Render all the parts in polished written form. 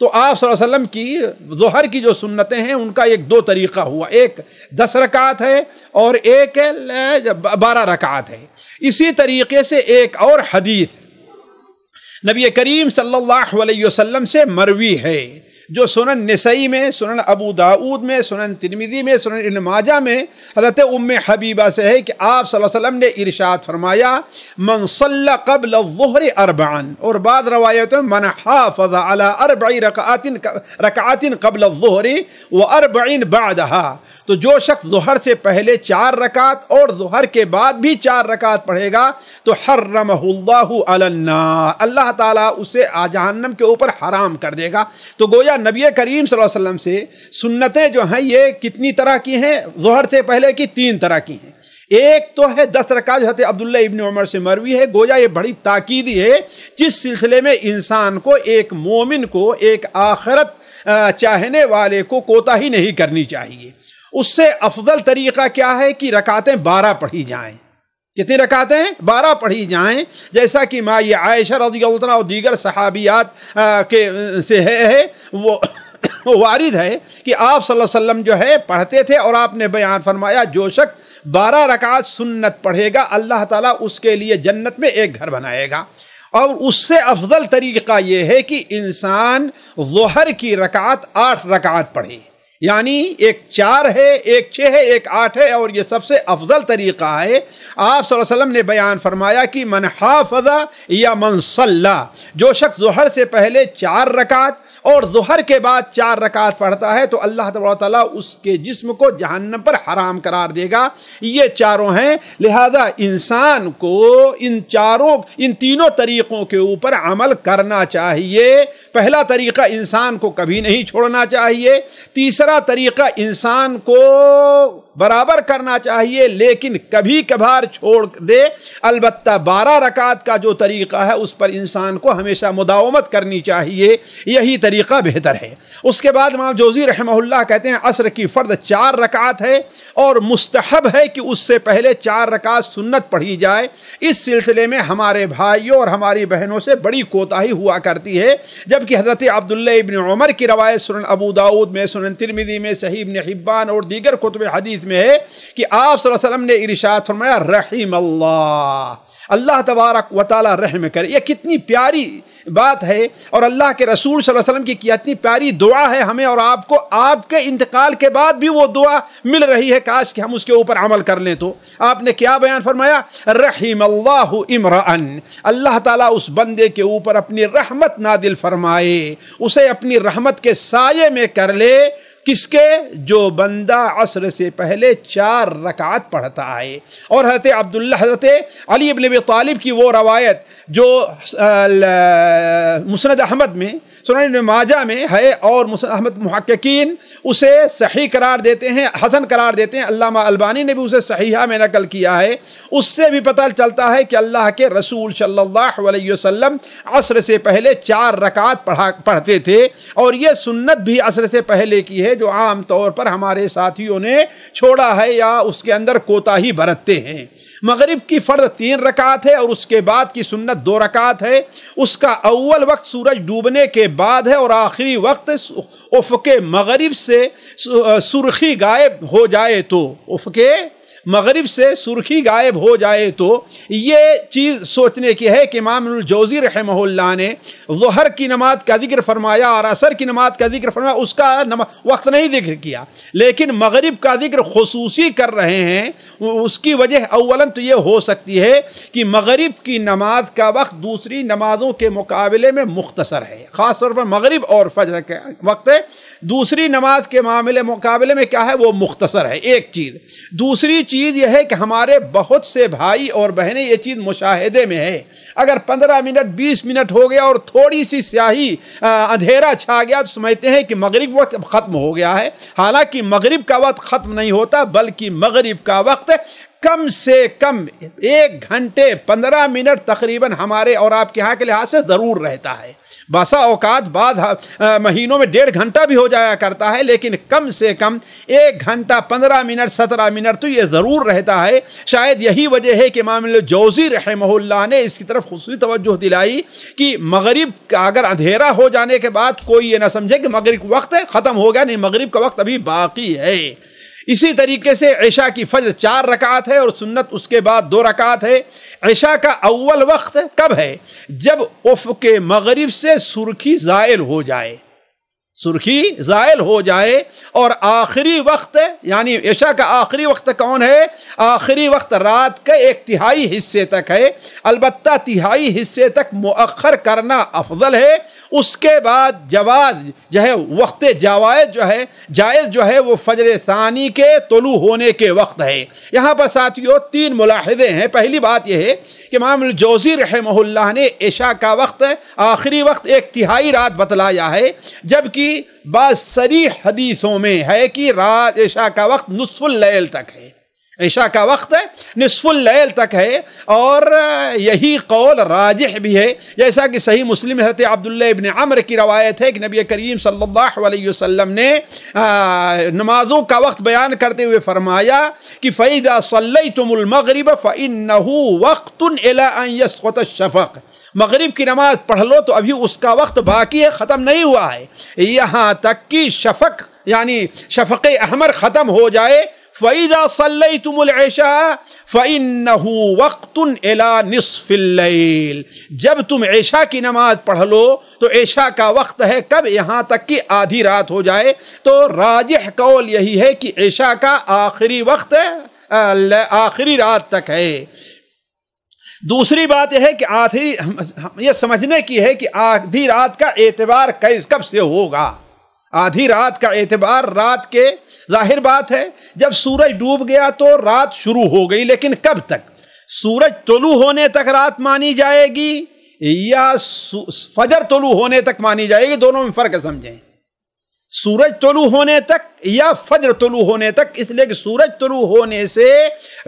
تو آپ صلی اللہ علیہ وسلم کی ظہر کی جو سنتیں ہیں ان کا ایک دو طریقہ ہوا، ایک 10 رکعت ہے اور ایک 12 رکعت ہے۔ اسی طریقے سے ایک اور حدیث نبی کریم صلی اللہ علیہ وسلم سے مروی ہے جو سنن نسائی میں، سنن ابو داؤد میں، سنن ترمذی میں، سنن ابن ماجہ میں حضرت ام حبیبہ سے ہے کہ آپ صلی اللہ علیہ وسلم نے ارشاد فرمایا من صلی قبل الظہر 4، اور بعض روایتوں میں من حافظ علی 4 رکعات قبل الظہر و4 بعدها، تو جو شخص ظہر سے پہلے 4 رکعت اور ظہر کے بعد بھی 4 رکعت پڑھے گا تو حرمہ اللہ علی النار، اللہ تعالیٰ اسے جہنم کے اوپر حرام کر دے گا۔ تو گویا نبی کریم صلی اللہ علیہ وسلم سے سنتیں جو ہیں یہ کتنی طرح کی ہیں؟ ظہر سے پہلے کی 3 طرح کی ہیں۔ ایک تو ہے 10 رکعت، حضرت عبداللہ ابن عمر سے مروی ہے، گویا یہ بڑی تاکیدی ہے جس سلسلے میں انسان کو، ایک مومن کو، ایک آخرت چاہنے والے کو کوتاہی نہیں کرنی چاہیے۔ اس سے افضل طریقہ کیا ہے کہ رکعتیں 12 پڑھی جائیں۔ کتنی رکعتیں؟ 12 پڑھی جائیں، جیسا کہ ماں عائشہ رضی اللہ عنہ اور دیگر صحابیات کے سے ہے وہ وارد ہے کہ آپ صلی اللہ علیہ وسلم جو ہے پڑھتے تھے، اور آپ نے بیان فرمایا جو شخص 12 رکعت سنت پڑھے گا اللہ تعالیٰ اس کے لیے جنت میں ایک گھر بنائے گا۔ اور اس سے افضل طریقہ یہ ہے کہ انسان ظہر کی رکعت 8 رکعت پڑھے، یعنی ایک 4 ہے، ایک 6 ہے، ایک 8 ہے، اور یہ سب سے افضل طریقہ ہے۔ آپ صلی اللہ علیہ وسلم نے بیان فرمایا کہ من حافظ یا من صلی، جو شخص ظہر سے پہلے 4 رکعت اور ظہر کے بعد 4 رکعت پڑھتا ہے تو اللہ تبارک تعالیٰ اس کے جسم کو جہنم پر حرام قرار دے گا۔ یہ چاروں ہیں، لہذا انسان کو ان تینوں طریقوں کے اوپر عمل کرنا چاہیے۔ پہلا طریقہ انسان کو کبھی نہیں چھوڑنا چاہیے، تیسرا طریقہ انسان کو برابر کرنا چاہیے لیکن کبھی کبھار چھوڑ دے، البتہ 12 رکعت کا جو طریقہ ہے اس پر انسان کو ہمیشہ مداومت کرنی چاہیے، یہی طریقہ بہتر ہے۔ اس کے بعد امام جوزی رحمہ اللہ کہتے ہیں عصر کی فرض 4 رکعت ہے اور مستحب ہے کہ اس سے پہلے 4 رکعت سنت پڑھی جائے۔ اس سلسلے میں ہمارے بھائیوں اور ہماری بہنوں سے بڑی کوتاہی ہوا کرتی ہے، جبکہ حضرت عبداللہ ابن عمر کی روایت سنن ابو داؤد میں، سنن ترمذی میں، صحیح ابن حبان اور دیگر کتب حدیث میں ہے کہ آپ صلی اللہ علیہ وسلم نے ارشاد فرمایا رحم اللہ تبارک و تعالی رحم کرے۔ یہ کتنی پیاری بات ہے، اور اللہ کے رسول صلی اللہ علیہ وسلم کی کتنی پیاری دعا ہے ہمیں اور آپ کو، آپ کے انتقال کے بعد بھی وہ دعا مل رہی ہے، کاش کہ ہم اس کے اوپر عمل کر لیں۔ تو آپ نے کیا بیان فرمایا؟ رحم اللہ امرأن، اللہ تعالیٰ اس بندے کے اوپر اپنی رحمت نادل فرمائے، اسے اپنی رحمت کے سائے میں کر لے۔ کس کے؟ جو بندہ عصر سے پہلے 4 رکعت پڑھتا ہے۔ اور حضرت علی بن ابی طالب کی وہ روایت جو مسند احمد میں، سنن ابن ماجہ میں ہے، اور مسند احمد محققین اسے صحیح قرار دیتے ہیں، حسن قرار دیتے ہیں، علامہ البانی نے بھی اسے صحیحہ میں نقل کیا ہے۔ اس سے بھی پتہ چلتا ہے کہ اللہ کے رسول صلی اللہ علیہ وسلم عصر سے پہلے 4 رکعت پڑھتے تھے، اور یہ سنت بھی عصر سے پہلے کی ہے جو عام طور پر ہمارے ساتھیوں نے چھوڑا ہے یا اس کے اندر کوتاہی برتتے ہیں۔ مغرب کی فرض 3 رکعت ہے اور اس کے بعد کی سنت 2 رکعت ہے۔ اس کا اول وقت سورج ڈوبنے کے بعد ہے اور آخری وقت افق مغرب سے سرخی غائب ہو جائے تو، افق مغرب سے سرخی غائب ہو جائے تو۔ یہ چیز سوچنے کی ہے کہ امام الجوزی رحمہ اللہ نے ظہر کی نماز کا ذکر فرمایا اور عصر کی نماز کا ذکر فرمایا، اس کا وقت نہیں ذکر کیا، لیکن مغرب کا ذکر خصوصی کر رہے ہیں۔ اس کی وجہ اولاً تو یہ ہو سکتی ہے کہ مغرب کی نماز کا وقت دوسری نمازوں کے مقابلے میں مختصر ہے، خاص طور پر مغرب اور فجر کا وقت دوسری نماز کے مقابلے میں کیا ہے، وہ مختصر ہے، ایک چیز۔ دوسری چیز یہ ہے کہ ہمارے بہت سے بھائی اور بہنیں یہ چیز مشاہدے میں ہے، اگر 15 منٹ 20 منٹ ہو گیا اور تھوڑی سی سیاہی اندھیرا چھا گیا تو سمجھتے ہیں کہ مغرب وقت ختم ہو گیا ہے، حالانکہ مغرب کا وقت ختم نہیں ہوتا بلکہ مغرب کا وقت کم سے کم 1 گھنٹے 15 منٹ تقریباً ہمارے اور آپ کے ہاں کے لحاظ سے ضرور رہتا ہے. بسا اوقات بعد مہینوں میں 1.5 گھنٹہ بھی ہو جایا کرتا ہے، لیکن کم سے کم 1 گھنٹہ 15 منٹ 17 منٹ تو یہ ضرور رہتا ہے. شاید یہی وجہ ہے کہ امام الجوزی رحمہ اللہ نے اس کی طرف خصوصی توجہ دلائی کہ مغرب کا اگر اندھیرا ہو جانے کے بعد کوئی یہ نہ سمجھے کہ مغرب کا وقت ختم ہو گیا، نہیں، مغرب کا وقت ابھی باقی ہے. اسی طریقے سے عشاء کی فجر 4 رکعات ہے اور سنت اس کے بعد 2 رکعات ہے. عشاء کا اول وقت کب ہے؟ جب افق مغرب سے سرخی زائل ہو جائے، سرخی زائل ہو جائے. اور آخری وقت یعنی عشاء کا آخری وقت کون ہے؟ آخری وقت رات کے 1/3 حصے تک ہے. البتہ 1/3 حصے تک مؤخر کرنا افضل ہے. اس کے بعد جواز جو ہے وقت جائز جو ہے وہ فجر ثانی کے طلوع ہونے کے وقت ہے. یہاں پر ساتھیوں 3 ملاحظے ہیں. پہلی بات یہ ہے کہ امام الجوزی رحمہ اللہ نے عشاء کا وقت آخری وقت 1/3 رات بتلایا ہے، جبکہ بعض صریح حدیثوں میں ہے کہ رات عشاء کا وقت نصف اللیل تک ہے. عشاء کا وقت نصف اللیل تک ہے، اور یہی قول راجح بھی ہے، جیسا کہ صحیح مسلم حضرت عبداللہ ابن عمر کی روایت ہے کہ نبی کریم صلی اللہ علیہ وسلم نے نمازوں کا وقت بیان کرتے ہوئے فرمایا کہ فَإِذَا صَلَّيْتُمُ الْمَغْرِبَ فَإِنَّهُ وَقْتٌ إِلَىٰ أَن يَسْقُطَ الشَّفَقُ. مغرب کی نماز پڑھ لو تو ابھی اس کا وقت باقی ہے، ختم نہیں ہوا ہے، یہاں تک کہ شفق یعنی شفق احمر ختم ہو جائے. فَإِذَا صَلَّيْتُمُ الْعِشَاءَ فَإِنَّهُ وَقْتٌ إِلَىٰ نِصْفِ اللَّيْلِ. جب تم عشاء کی نماز پڑھ لو تو عشاء کا وقت ہے کب؟ یہاں تک کہ آدھی رات ہو جائے. تو راجح قول یہی ہے کہ عشاء کا آخری وقت آخری رات تک ہے. دوسری بات یہ ہے کہ یہ سمجھنے کی ہے کہ آدھی رات کا اعتبار کب سے ہوگا. آدھی رات کا اعتبار رات کے ظاہر بات ہے جب سورج ڈوب گیا تو رات شروع ہو گئی، لیکن کب تک؟ سورج طلوع ہونے تک رات مانی جائے گی یا فجر طلوع ہونے تک مانی جائے گی؟ دونوں میں فرق سمجھیں. سورج طلوع ہونے تک یا فجر طلوع ہونے تک، اس لیے کہ سورج طلوع ہونے سے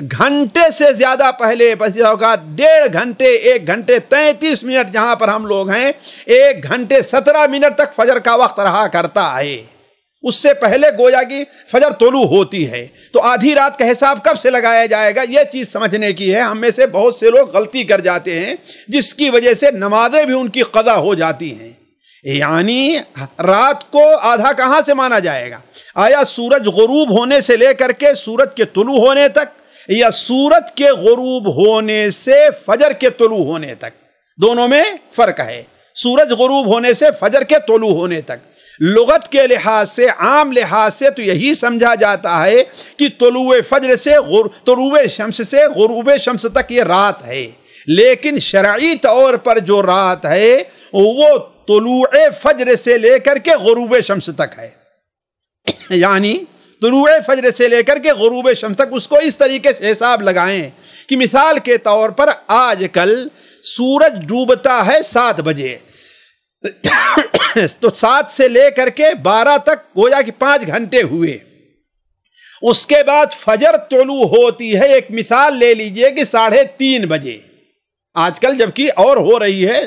گھنٹے سے زیادہ پہلے، بس ہوگا 1.5 گھنٹے 1 گھنٹے 33 منٹ جہاں پر ہم لوگ ہیں 1 گھنٹے 17 منٹ تک فجر کا وقت رہا کرتا ہے. اس سے پہلے گویا کہ فجر طلوع ہوتی ہے. تو آدھی رات کا حساب کب سے لگایا جائے گا؟ یہ چیز سمجھنے کی ہے. ہم میں سے بہت سے لوگ غلطی کر جاتے ہیں جس کی وجہ سے نمازیں بھی ان کی قضا ہو جاتی ہیں. یعنی رات کو آدھا کہاں سے مانا جائے گا؟ آیا سورج غروب ہونے سے لے کر کے سورج کے طلوع ہونے تک، یا سورج کے غروب ہونے سے فجر کے طلوع ہونے تک؟ دونوں میں فرق ہے. سورج غروب ہونے سے فجر کے طلوع ہونے تک لغت کے لحاظ سے، عام لحاظ سے تو یہی سمجھا جاتا ہے کہ طلوع فجر سے طلوع شمس سے غروب شمس تک یہ رات ہے. لیکن شرعی طور پر جو رات ہے وہ طلوع فجر سے لے کر کے غروب شمس تک ہے. یعنی طلوع فجر سے لے کر کے غروب شمس تک. اس کو اس طریقے سے حساب لگائیں کہ مثال کے طور پر آج کل سورج ڈوبتا ہے 7 بجے تو 7 سے لے کر کے 12 تک گویا کہ 5 گھنٹے ہوئے. اس کے بعد فجر طلوع ہوتی ہے، ایک مثال لے لیجئے کہ 3:30 بجے. آج کل جبکہ اور ہو رہی ہے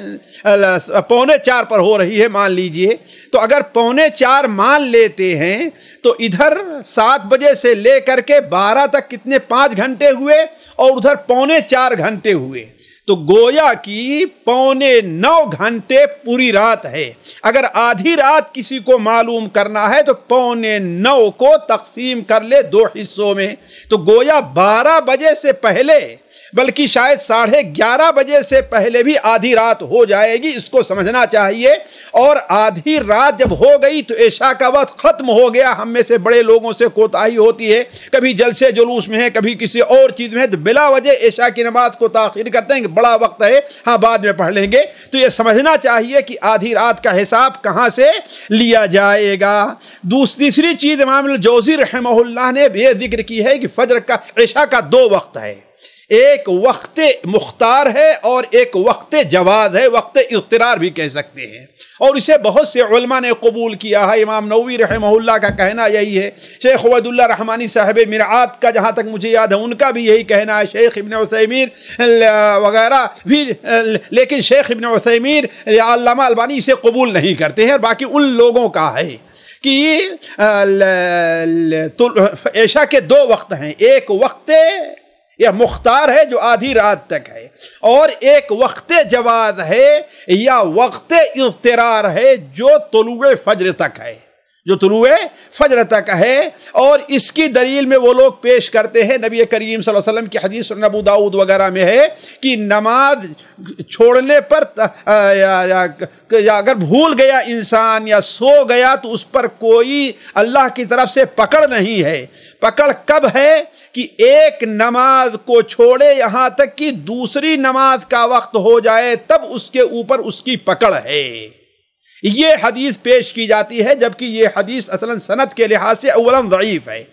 3:45 پر ہو رہی ہے مان لیجئے. تو اگر 3:45 مان لیتے ہیں تو ادھر 7 بجے سے لے کر کے 12 تک کتنے 5 گھنٹے ہوئے اور ادھر 3:45 گھنٹے ہوئے. تو گویا کی 8.25 گھنٹے پوری رات ہے. اگر آدھی رات کسی کو معلوم کرنا ہے تو 8.25 کو تقسیم کر لے 2 حصوں میں، تو گویا 12 بجے سے پہلے، بلکہ شاید 11:30 بجے سے پہلے بھی آدھی رات ہو جائے گی. اس کو سمجھنا چاہیے. اور آدھی رات جب ہو گئی تو عشاء کا وقت ختم ہو گیا. ہم میں سے بڑے لوگوں سے کوتاہی ہوتی ہے، کبھی جلسے جلوس میں ہے، کبھی کسی اور چیز میں ہے، تو بلا وجہ عشاء کی نماز کو تاخیر کرتے ہیں کہ بڑا وقت ہے، ہاں بعد میں پڑھ لیں گے. تو یہ سمجھنا چاہیے کہ آدھی رات کا حساب کہاں سے لیا جائے گا. تیسری چیز امام الجوزی رحمہ اللہ نے یہ ذکر کی ہے کہ فجر کا عشاء کا 2 وقت ہے. ایک وقت مختار ہے اور ایک وقت جواز ہے، وقت اضطرار بھی کہہ سکتے ہیں، اور اسے بہت سے علماء نے قبول کیا ہے۔ امام نووی رحمہ اللہ کا کہنا یہی ہے، شیخ عبید اللہ رحمانی صاحب مرآت کا جہاں تک مجھے یاد ہے ان کا بھی یہی کہنا ہے، شیخ ابن عثیمین وغیرہ بھی، لیکن شیخ ابن عثیمین یا علامہ البانی اسے قبول نہیں کرتے ہیں، اور باقی ان لوگوں کا ہے کہ عشاء کے دو وقت ہیں، ایک وقت یا مختار ہے جو آدھی رات تک ہے، اور ایک وقت جواز ہے یا وقت اضطرار ہے جو طلوع فجر تک ہے، جو طلوع فجر تک ہے۔ اور اس کی دلیل میں وہ لوگ پیش کرتے ہیں، نبی کریم صلی اللہ علیہ وسلم کی حدیث سنن ابو داؤد وغیرہ میں ہے کہ نماز چھوڑنے پر یا اگر بھول گیا انسان یا سو گیا تو اس پر کوئی اللہ کی طرف سے پکڑ نہیں ہے۔ پکڑ کب ہے کہ ایک نماز کو چھوڑے یہاں تک کہ دوسری نماز کا وقت ہو جائے، تب اس کے اوپر اس کی پکڑ ہے۔ یہ حدیث پیش کی جاتی ہے، جبکہ یہ حدیث اصلاً سند کے لحاظ سے اولاً ضعیف ہے۔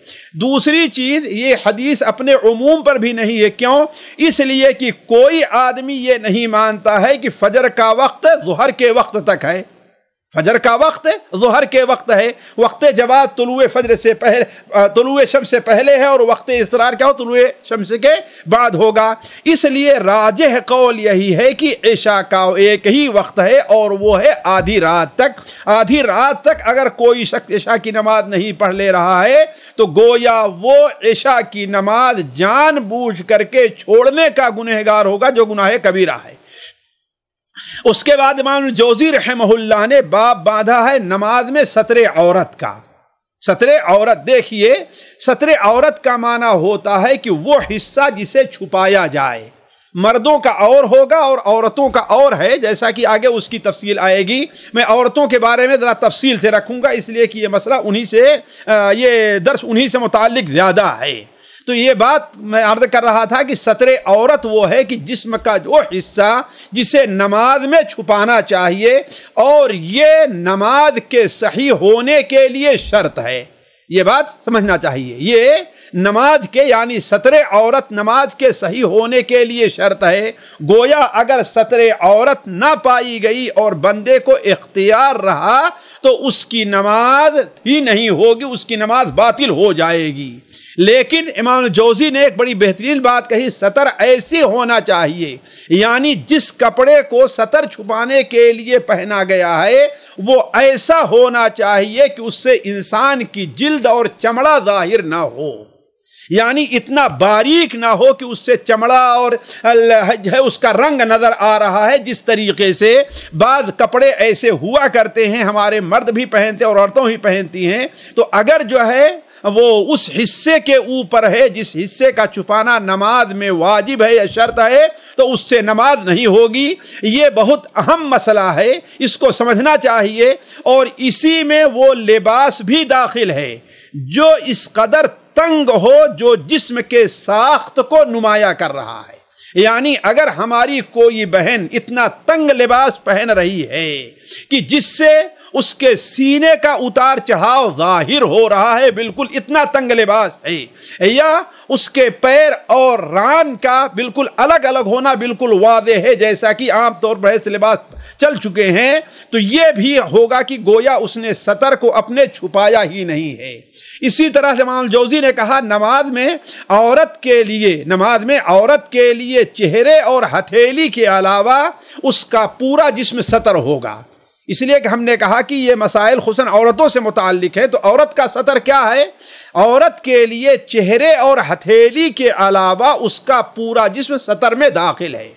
دوسری چیز، یہ حدیث اپنے عموم پر بھی نہیں ہے۔ کیوں؟ اس لیے کہ کوئی آدمی یہ نہیں مانتا ہے کہ فجر کا وقت ظہر کے وقت تک ہے، فجر کا وقت ظہر کے وقت ہے، وقت جواز طلوع فجر سے پہلے، طلوع شمس سے پہلے ہے، اور وقت اضطرار کیا ہو؟ طلوع شمس کے بعد ہوگا۔ اس لیے راجح قول یہی ہے کہ عشاء کا ایک ہی وقت ہے اور وہ ہے آدھی رات تک۔ آدھی رات تک اگر کوئی شخص عشاء کی نماز نہیں پڑھ لے رہا ہے تو گویا وہ عشاء کی نماز جان بوجھ کر کے چھوڑنے کا گنہگار ہوگا، جو گناہ کبیرہ ہے۔ اس کے بعد امام جوزی رحمہ اللہ نے باب باندھا ہے نماز میں ستر عورت کا۔ ستر عورت، دیکھیے ستر عورت کا معنی ہوتا ہے کہ وہ حصہ جسے چھپایا جائے، مردوں کا اور ہوگا اور عورتوں کا اور ہے، جیسا کہ آگے اس کی تفصیل آئے گی۔ میں عورتوں کے بارے میں ذرا تفصیل سے رکھوں گا، اس لیے کہ یہ مسئلہ انہی سے، یہ درس انہی سے متعلق زیادہ ہے۔ تو یہ بات میں عرض کر رہا تھا کہ ستر عورت وہ ہے کہ جسم کا جو حصہ جسے نماز میں چھپانا چاہیے، اور یہ نماز کے صحیح ہونے کے لیے شرط ہے۔ یہ بات سمجھنا چاہیے، یہ نماز کے یعنی ستر عورت نماز کے صحیح ہونے کے لیے شرط ہے۔ گویا اگر ستر عورت نہ پائی گئی اور بندے کو اختیار رہا تو اس کی نماز ہی نہیں ہوگی، اس کی نماز باطل ہو جائے گی۔ لیکن امام جوزی نے ایک بڑی بہترین بات کہی، ستر ایسی ہونا چاہیے، یعنی جس کپڑے کو ستر چھپانے کے لیے پہنا گیا ہے وہ ایسا ہونا چاہیے کہ اس سے انسان کی جلد اور چمڑا ظاہر نہ ہو، یعنی اتنا باریک نہ ہو کہ اس سے چمڑا اور اس کا رنگ نظر آ رہا ہے۔ جس طریقے سے بعض کپڑے ایسے ہوا کرتے ہیں، ہمارے مرد بھی پہنتے اور عورتوں بھی پہنتی ہیں، تو اگر جو ہے وہ اس حصے کے اوپر ہے جس حصے کا چھپانا نماز میں واجب ہے یا شرط ہے تو اس سے نماز نہیں ہوگی۔ یہ بہت اہم مسئلہ ہے، اس کو سمجھنا چاہیے۔ اور اسی میں وہ لباس بھی داخل ہے جو اس قدر تنگ ہو جو جسم کے ساخت کو نمایاں کر رہا ہے۔ یعنی اگر ہماری کوئی بہن اتنا تنگ لباس پہن رہی ہے کہ جس سے اس کے سینے کا اتار چڑھاؤ ظاہر ہو رہا ہے، بالکل اتنا تنگ لباس ہے، یا اس کے پیر اور ران کا بالکل الگ الگ ہونا بالکل واضح ہے، جیسا کہ عام طور پر ایسے لباس چل چکے ہیں، تو یہ بھی ہوگا کہ گویا اس نے ستر کو اپنے چھپایا ہی نہیں ہے۔ اسی طرح سے امام جوزی نے کہا نماز میں عورت کے لیے چہرے اور ہتھیلی کے علاوہ اس کا پورا جسم ستر ہوگا۔ اس لیے کہ ہم نے کہا کہ یہ مسائل خصوصاً عورتوں سے متعلق ہے، تو عورت کا ستر کیا ہے؟ عورت کے لیے چہرے اور ہتھیلی کے علاوہ اس کا پورا جسم ستر میں داخل ہے۔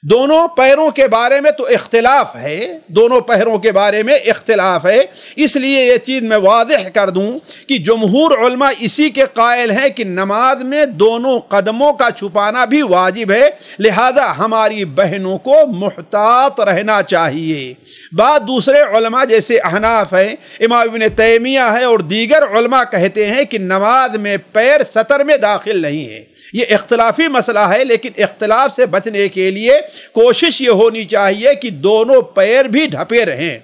دونوں پیروں کے بارے میں تو اختلاف ہے، دونوں پیروں کے بارے میں اختلاف ہے، اس لیے یہ چیز میں واضح کر دوں کہ جمہور علماء اسی کے قائل ہیں کہ نماز میں دونوں قدموں کا چھپانا بھی واجب ہے، لہذا ہماری بہنوں کو محتاط رہنا چاہیے۔ بعض دوسرے علماء جیسے احناف ہیں، امام ابن تیمیہ ہے اور دیگر علماء کہتے ہیں کہ نماز میں پیر ستر میں داخل نہیں ہے۔ یہ اختلافی مسئلہ ہے، لیکن اختلاف سے بچنے کے لیے کوشش یہ ہونی چاہیے کہ دونوں پیر بھی ڈھپے رہیں،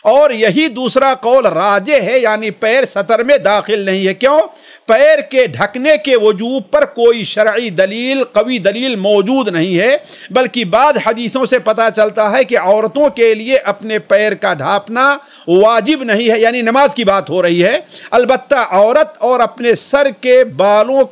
اور یہی دوسرا قول راجح ہے، یعنی پیر سطر میں داخل نہیں ہے۔ کیوں؟ پیر کے ڈھکنے کے وجوب پر کوئی شرعی دلیل، قوی دلیل موجود نہیں ہے، بلکہ بعض حدیثوں سے پتہ چلتا ہے کہ عورتوں کے لیے اپنے پیر کا ڈھانپنا واجب نہیں ہے، یعنی نماز کی بات ہو رہی ہے۔ البتہ عورت اور اپنے سر کے بالوں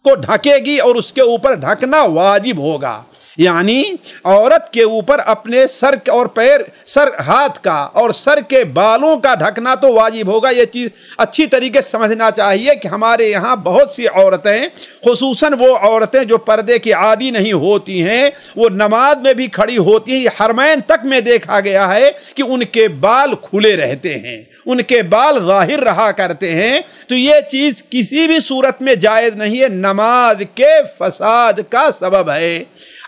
کو ڈھکے گی اور اس کے اوپر ڈھکنا واجب ہوگا، یعنی عورت کے اوپر اپنے سر اور پیر، سر، ہاتھ کا اور سر کے بالوں کا ڈھکنا تو واجب ہوگا۔ یہ چیز اچھی طریقے سے سمجھنا چاہیے کہ ہمارے یہاں بہت سی عورتیں، خصوصاً وہ عورتیں جو پردے کی عادی نہیں ہوتی ہیں، وہ نماز میں بھی کھڑی ہوتی ہیں۔ یہ حرمین تک میں دیکھا گیا ہے کہ ان کے بال کھلے رہتے ہیں، ان کے بال ظاہر رہا کرتے ہیں، تو یہ چیز کسی بھی صورت میں جائز نہیں ہے، نماز کے فساد کا سبب ہے۔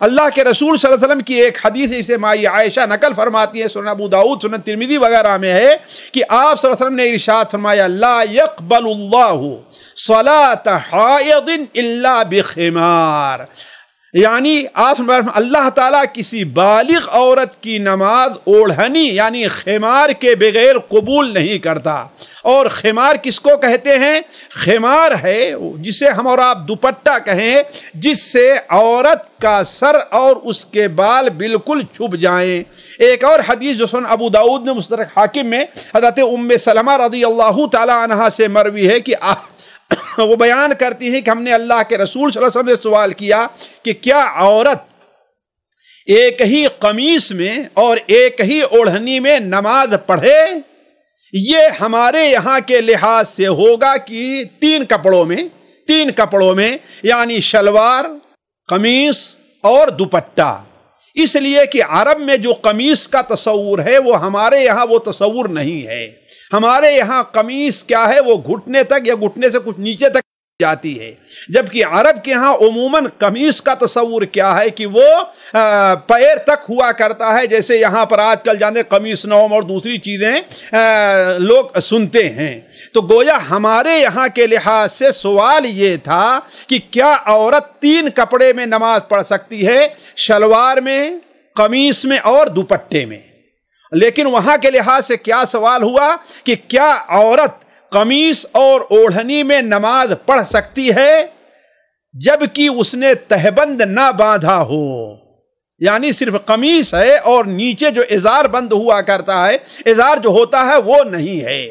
اللہ کے رسول صلی اللہ علیہ وسلم کی ایک حدیث ہے، اسے مائی عائشہ نقل فرماتی ہے، سنن ابو داؤد، سنن ترمذی وغیرہ میں ہے کہ آپ صلی اللہ علیہ وسلم نے ارشاد فرمایا، لا يقبل اللہ صلاة حائض الا بخمار، یعنی آپ اللہ تعالیٰ کسی بالغ عورت کی نماز اوڑھنی یعنی خمار کے بغیر قبول نہیں کرتا۔ اور خمار کس کو کہتے ہیں؟ خمار ہے جسے ہم اور آپ دوپٹہ کہیں، جس سے عورت کا سر اور اس کے بال بالکل چھپ جائیں۔ ایک اور حدیث جو سن ابو داؤد نے مستدرک حاکم میں حضرت ام سلمہ رضی اللہ تعالی عنہا سے مروی ہے کہ وہ بیان کرتی ہیں کہ ہم نے اللہ کے رسول صلی اللہ علیہ وسلم سے سوال کیا کہ کیا عورت ایک ہی قمیص میں اور ایک ہی اوڑھنی میں نماز پڑھے؟ یہ ہمارے یہاں کے لحاظ سے ہوگا کہ تین کپڑوں میں یعنی شلوار، قمیص اور دوپٹہ۔ اس لیے کہ عرب میں جو قمیص کا تصور ہے وہ ہمارے یہاں وہ تصور نہیں ہے۔ ہمارے یہاں قمیص کیا ہے؟ وہ گھٹنے تک یا گھٹنے سے کچھ نیچے تک جاتی ہے، جبکہ عرب کے ہاں عموماً قمیص کا تصور کیا ہے کہ وہ پیر تک ہوا کرتا ہے، جیسے یہاں پر آج کل جانے قمیص نوم اور دوسری چیزیں لوگ سنتے ہیں۔ تو گویا ہمارے یہاں کے لحاظ سے سوال یہ تھا کہ کیا عورت تین کپڑے میں نماز پڑھ سکتی ہے؟ شلوار میں، قمیص میں اور دوپٹے میں۔ لیکن وہاں کے لحاظ سے کیا سوال ہوا کہ کیا عورت قمیص اور اوڑھنی میں نماز پڑھ سکتی ہے جبکہ اس نے تہبند نہ باندھا ہو، یعنی صرف قمیص ہے اور نیچے جو ازار بند ہوا کرتا ہے، ازار جو ہوتا ہے وہ نہیں ہے۔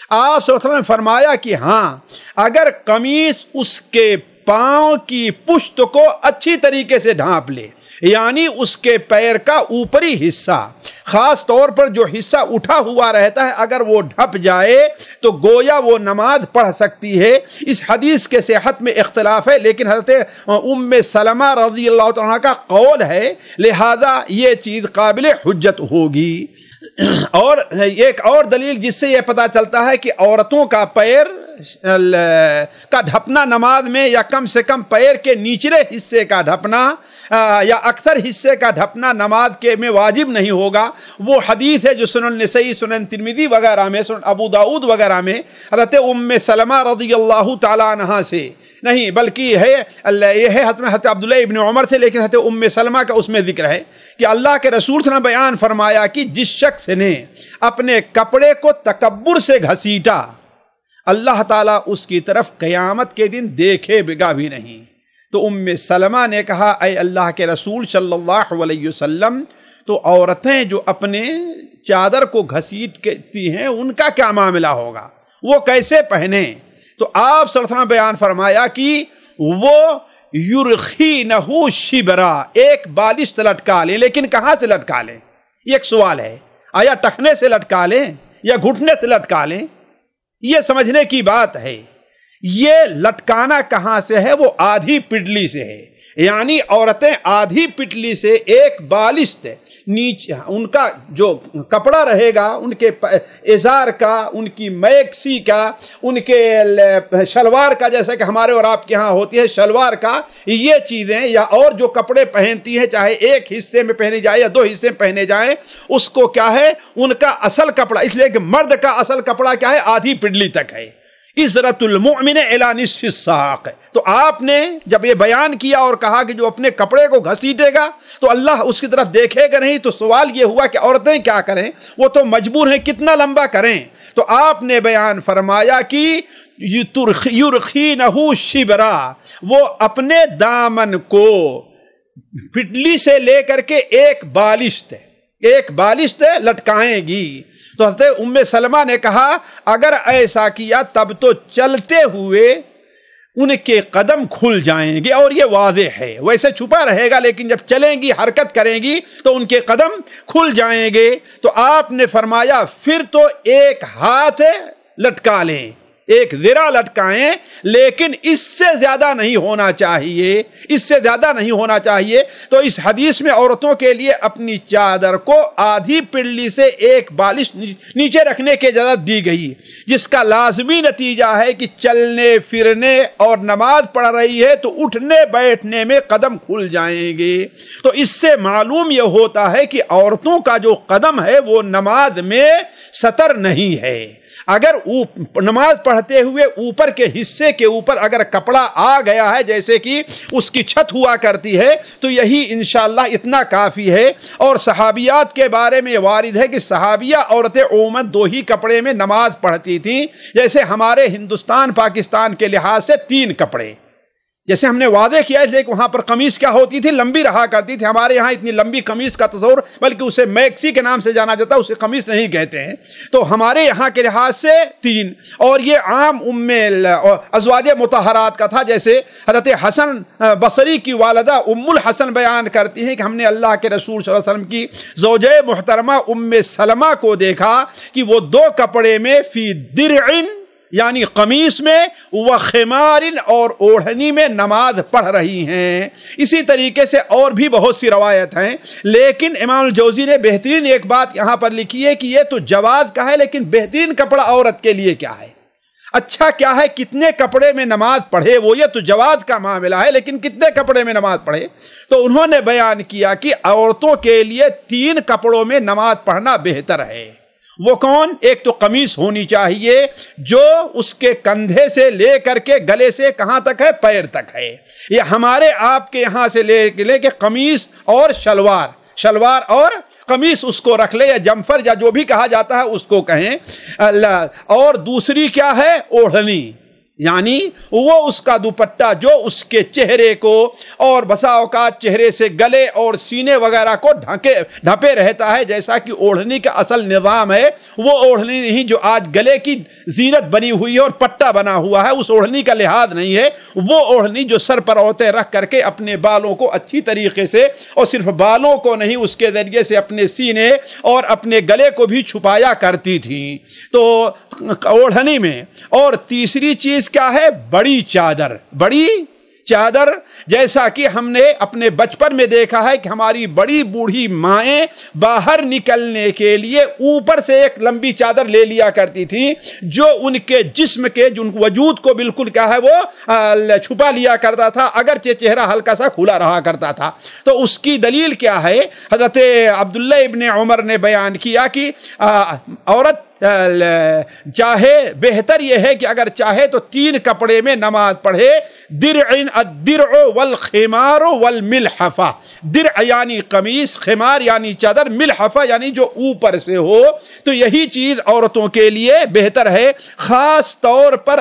آپ صلی اللہ علیہ وسلم نے فرمایا کہ ہاں، اگر قمیص اس کے پاؤں کی پشت کو اچھی طریقے سے ڈھانپ لے، یعنی اس کے پیر کا اوپری حصہ، خاص طور پر جو حصہ اٹھا ہوا رہتا ہے، اگر وہ ڈھپ جائے تو گویا وہ نماز پڑھ سکتی ہے۔ اس حدیث کے صحت میں اختلاف ہے، لیکن حضرت ام سلمہ رضی اللہ عنہ کا قول ہے، لہذا یہ چیز قابل حجت ہوگی۔ اور ایک اور دلیل جس سے یہ پتہ چلتا ہے کہ عورتوں کا پیر کا ڈھپنا نماز میں، یا کم سے کم پیر کے نچلے حصے کا ڈھپنا یا اکثر حصے کا ڈھپنا نماز کے میں واجب نہیں ہوگا، وہ حدیث ہے جو سنن نسائی، سنن ترمذی وغیرہ میں، سنن ابو داؤد وغیرہ میں حضرت ام سلمہ رضی اللہ تعالی عنہا سے نہیں بلکہ یہ ہے حضرت عبداللہ ابن عمر سے، لیکن حضرت ام سلمہ کا اس میں ذکر ہے کہ اللہ کے رسول صلی اللہ علیہ وسلم بیان فرمایا کہ جس شخص نے اپنے کپڑے کو تکبر سے گھسیٹا، اللہ تعالیٰ اس کی طرف قیامت کے دن دیکھے گا بھی نہیں۔ تو ام سلمہ نے کہا، اے اللہ کے رسول صلی اللہ علیہ وسلم، تو عورتیں جو اپنے چادر کو گھسیٹتی ہیں ان کا کیا معاملہ ہوگا؟ وہ کیسے پہنے؟ تو آپ صلی اللہ علیہ وسلم بیان فرمایا کہ وہ یرخینہ شبرا، ایک بالشت لٹکا لیں، لیکن کہاں سے لٹکا لیں؟ یہ ایک سوال ہے، آیا ٹخنے سے لٹکا لیں یا گھٹنے سے لٹکا لیں؟ یہ سمجھنے کی بات ہے۔ یہ لٹکانا کہاں سے ہے؟ وہ آدھی پڈلی سے ہے، یعنی عورتیں آدھی پٹلی سے ایک بالشت نیچے ان کا جو کپڑا رہے گا، ان کے ازار کا، ان کی میکسی کا، ان کے شلوار کا، جیسا کہ ہمارے اور آپ کے ہاں ہوتی ہے شلوار کا، یہ چیزیں یا اور جو کپڑے پہنتی ہیں، چاہے ایک حصے میں پہنے جائے یا دو حصے میں پہنے جائیں، اس کو کیا ہے، ان کا اصل کپڑا، اس لیے کہ مرد کا اصل کپڑا کیا ہے، آدھی پڈلی تک ہے، عزرت المؤمن الی نصف الساق. تو آپ نے جب یہ بیان کیا اور کہا کہ جو اپنے کپڑے کو گھسیٹے گا تو اللہ اس کی طرف دیکھے گا نہیں، تو سوال یہ ہوا کہ عورتیں کیا کریں، وہ تو مجبور ہیں، کتنا لمبا کریں؟ تو آپ نے بیان فرمایا کہ یرخینہ شبرا، وہ اپنے دامن کو پٹلی سے لے کر کے ایک بالشت لٹکائیں گی. تو حضرت ام سلمہ نے کہا اگر ایسا کیا تب تو چلتے ہوئے ان کے قدم کھل جائیں گے، اور یہ واضح ہے، ویسے چھپا رہے گا لیکن جب چلیں گی، حرکت کریں گی تو ان کے قدم کھل جائیں گے. تو آپ نے فرمایا پھر تو ایک ہاتھ لٹکا لیں، ایک ذرا لٹکائیں، لیکن اس سے زیادہ نہیں ہونا چاہیے، اس سے زیادہ نہیں ہونا چاہیے. تو اس حدیث میں عورتوں کے لیے اپنی چادر کو آدھی پڑلی سے ایک بالش نیچے رکھنے کی اجازت دی گئی، جس کا لازمی نتیجہ ہے کہ چلنے پھرنے اور نماز پڑھ رہی ہے تو اٹھنے بیٹھنے میں قدم کھل جائیں گے. تو اس سے معلوم یہ ہوتا ہے کہ عورتوں کا جو قدم ہے وہ نماز میں سطر نہیں ہے. اگر نماز پڑھتے ہوئے اوپر کے حصے کے اوپر اگر کپڑا آ گیا ہے، جیسے کہ اس کی چھت ہوا کرتی ہے، تو یہی انشاءاللہ اتنا کافی ہے. اور صحابیات کے بارے میں وارد ہے کہ صحابیہ عورتیں عموماً 2 ہی کپڑے میں نماز پڑھتی تھیں. جیسے ہمارے ہندوستان پاکستان کے لحاظ سے 3 کپڑے، جیسے ہم نے واضح کیا ہے کہ وہاں پر قمیص کیا ہوتی تھی، لمبی رہا کرتی تھی. ہمارے یہاں اتنی لمبی قمیص کا تصور، بلکہ اسے میکسی کے نام سے جانا جاتا ہے، اسے قمیص نہیں کہتے ہیں. تو ہمارے یہاں کے لحاظ سے 3، اور یہ عام ازواج مطہرات کا تھا. جیسے حضرت حسن بصری کی والدہ ام الحسن بیان کرتی ہیں کہ ہم نے اللہ کے رسول صلی اللہ علیہ وسلم کی زوجہ محترمہ ام سلمہ کو دیکھا کہ وہ 2 کپڑے میں فی درع، یعنی قمیص میں، و خمار، اور اوڑھنی میں نماز پڑھ رہی ہیں. اسی طریقے سے اور بھی بہت سی روایت ہیں، لیکن امام الجوزی نے بہترین ایک بات یہاں پر لکھی ہے کہ یہ تو جواز کا ہے، لیکن بہترین کپڑا عورت کے لیے کیا ہے، اچھا کیا ہے، کتنے کپڑے میں نماز پڑھے. وہ یہ تو جواز کا معاملہ ہے، لیکن کتنے کپڑے میں نماز پڑھے. تو انہوں نے بیان کیا کہ عورتوں کے لیے 3 کپڑوں میں نماز پڑھنا بہتر ہے. وہ کون؟ ایک تو قمیص ہونی چاہیے جو اس کے کندھے سے لے کر کے گلے سے کہاں تک ہے، پیر تک ہے. یہ ہمارے آپ کے یہاں سے لے کے قمیص اور شلوار اور قمیص اس کو رکھ لے، یا جمفر یا جو بھی کہا جاتا ہے اس کو کہیں. اور دوسری کیا ہے، اوڑھنی، یعنی وہ اس کا دوپٹہ جو اس کے چہرے کو اور بسا اوقات چہرے سے گلے اور سینے وغیرہ کو ڈھپے رہتا ہے. جیسا کہ اوڑھنی کا اصل نظام ہے، وہ اوڑھنی نہیں جو آج گلے کی زینت بنی ہوئی ہے اور پٹا بنا ہوا ہے، اس اوڑھنی کا لحاظ نہیں ہے. وہ اوڑھنی جو سر پر عورتیں رکھ کر کے اپنے بالوں کو اچھی طریقے سے، اور صرف بالوں کو نہیں، اس کے ذریعے سے اپنے سینے اور اپنے گلے کو بھی چھپایا کرتی تھی. تو اوڑھنی میں. اور تیسری چیز کیا ہے، بڑی چادر. جیسا کہ ہم نے اپنے بچپن میں دیکھا ہے کہ ہماری بڑی بوڑھی مائیں باہر نکلنے کے لیے اوپر سے ایک لمبی چادر لے لیا کرتی تھی، جو ان کے جسم کے، جو وجود کو بالکل کیا ہے وہ چھپا لیا کرتا تھا، اگرچہ چہرہ ہلکا سا کھلا رہا کرتا تھا. تو اس کی دلیل کیا ہے، حضرت عبداللہ ابن عمر نے بیان کیا کہ عورت چاہے، بہتر یہ ہے کہ اگر چاہے تو 3 کپڑے میں نماز پڑھے. الدرع والخمار والملحفہ. درع یعنی قمیص، خمار یعنی چادر، ملحفہ یعنی جو اوپر سے ہو. تو یہی چیز عورتوں کے لیے بہتر ہے. خاص طور پر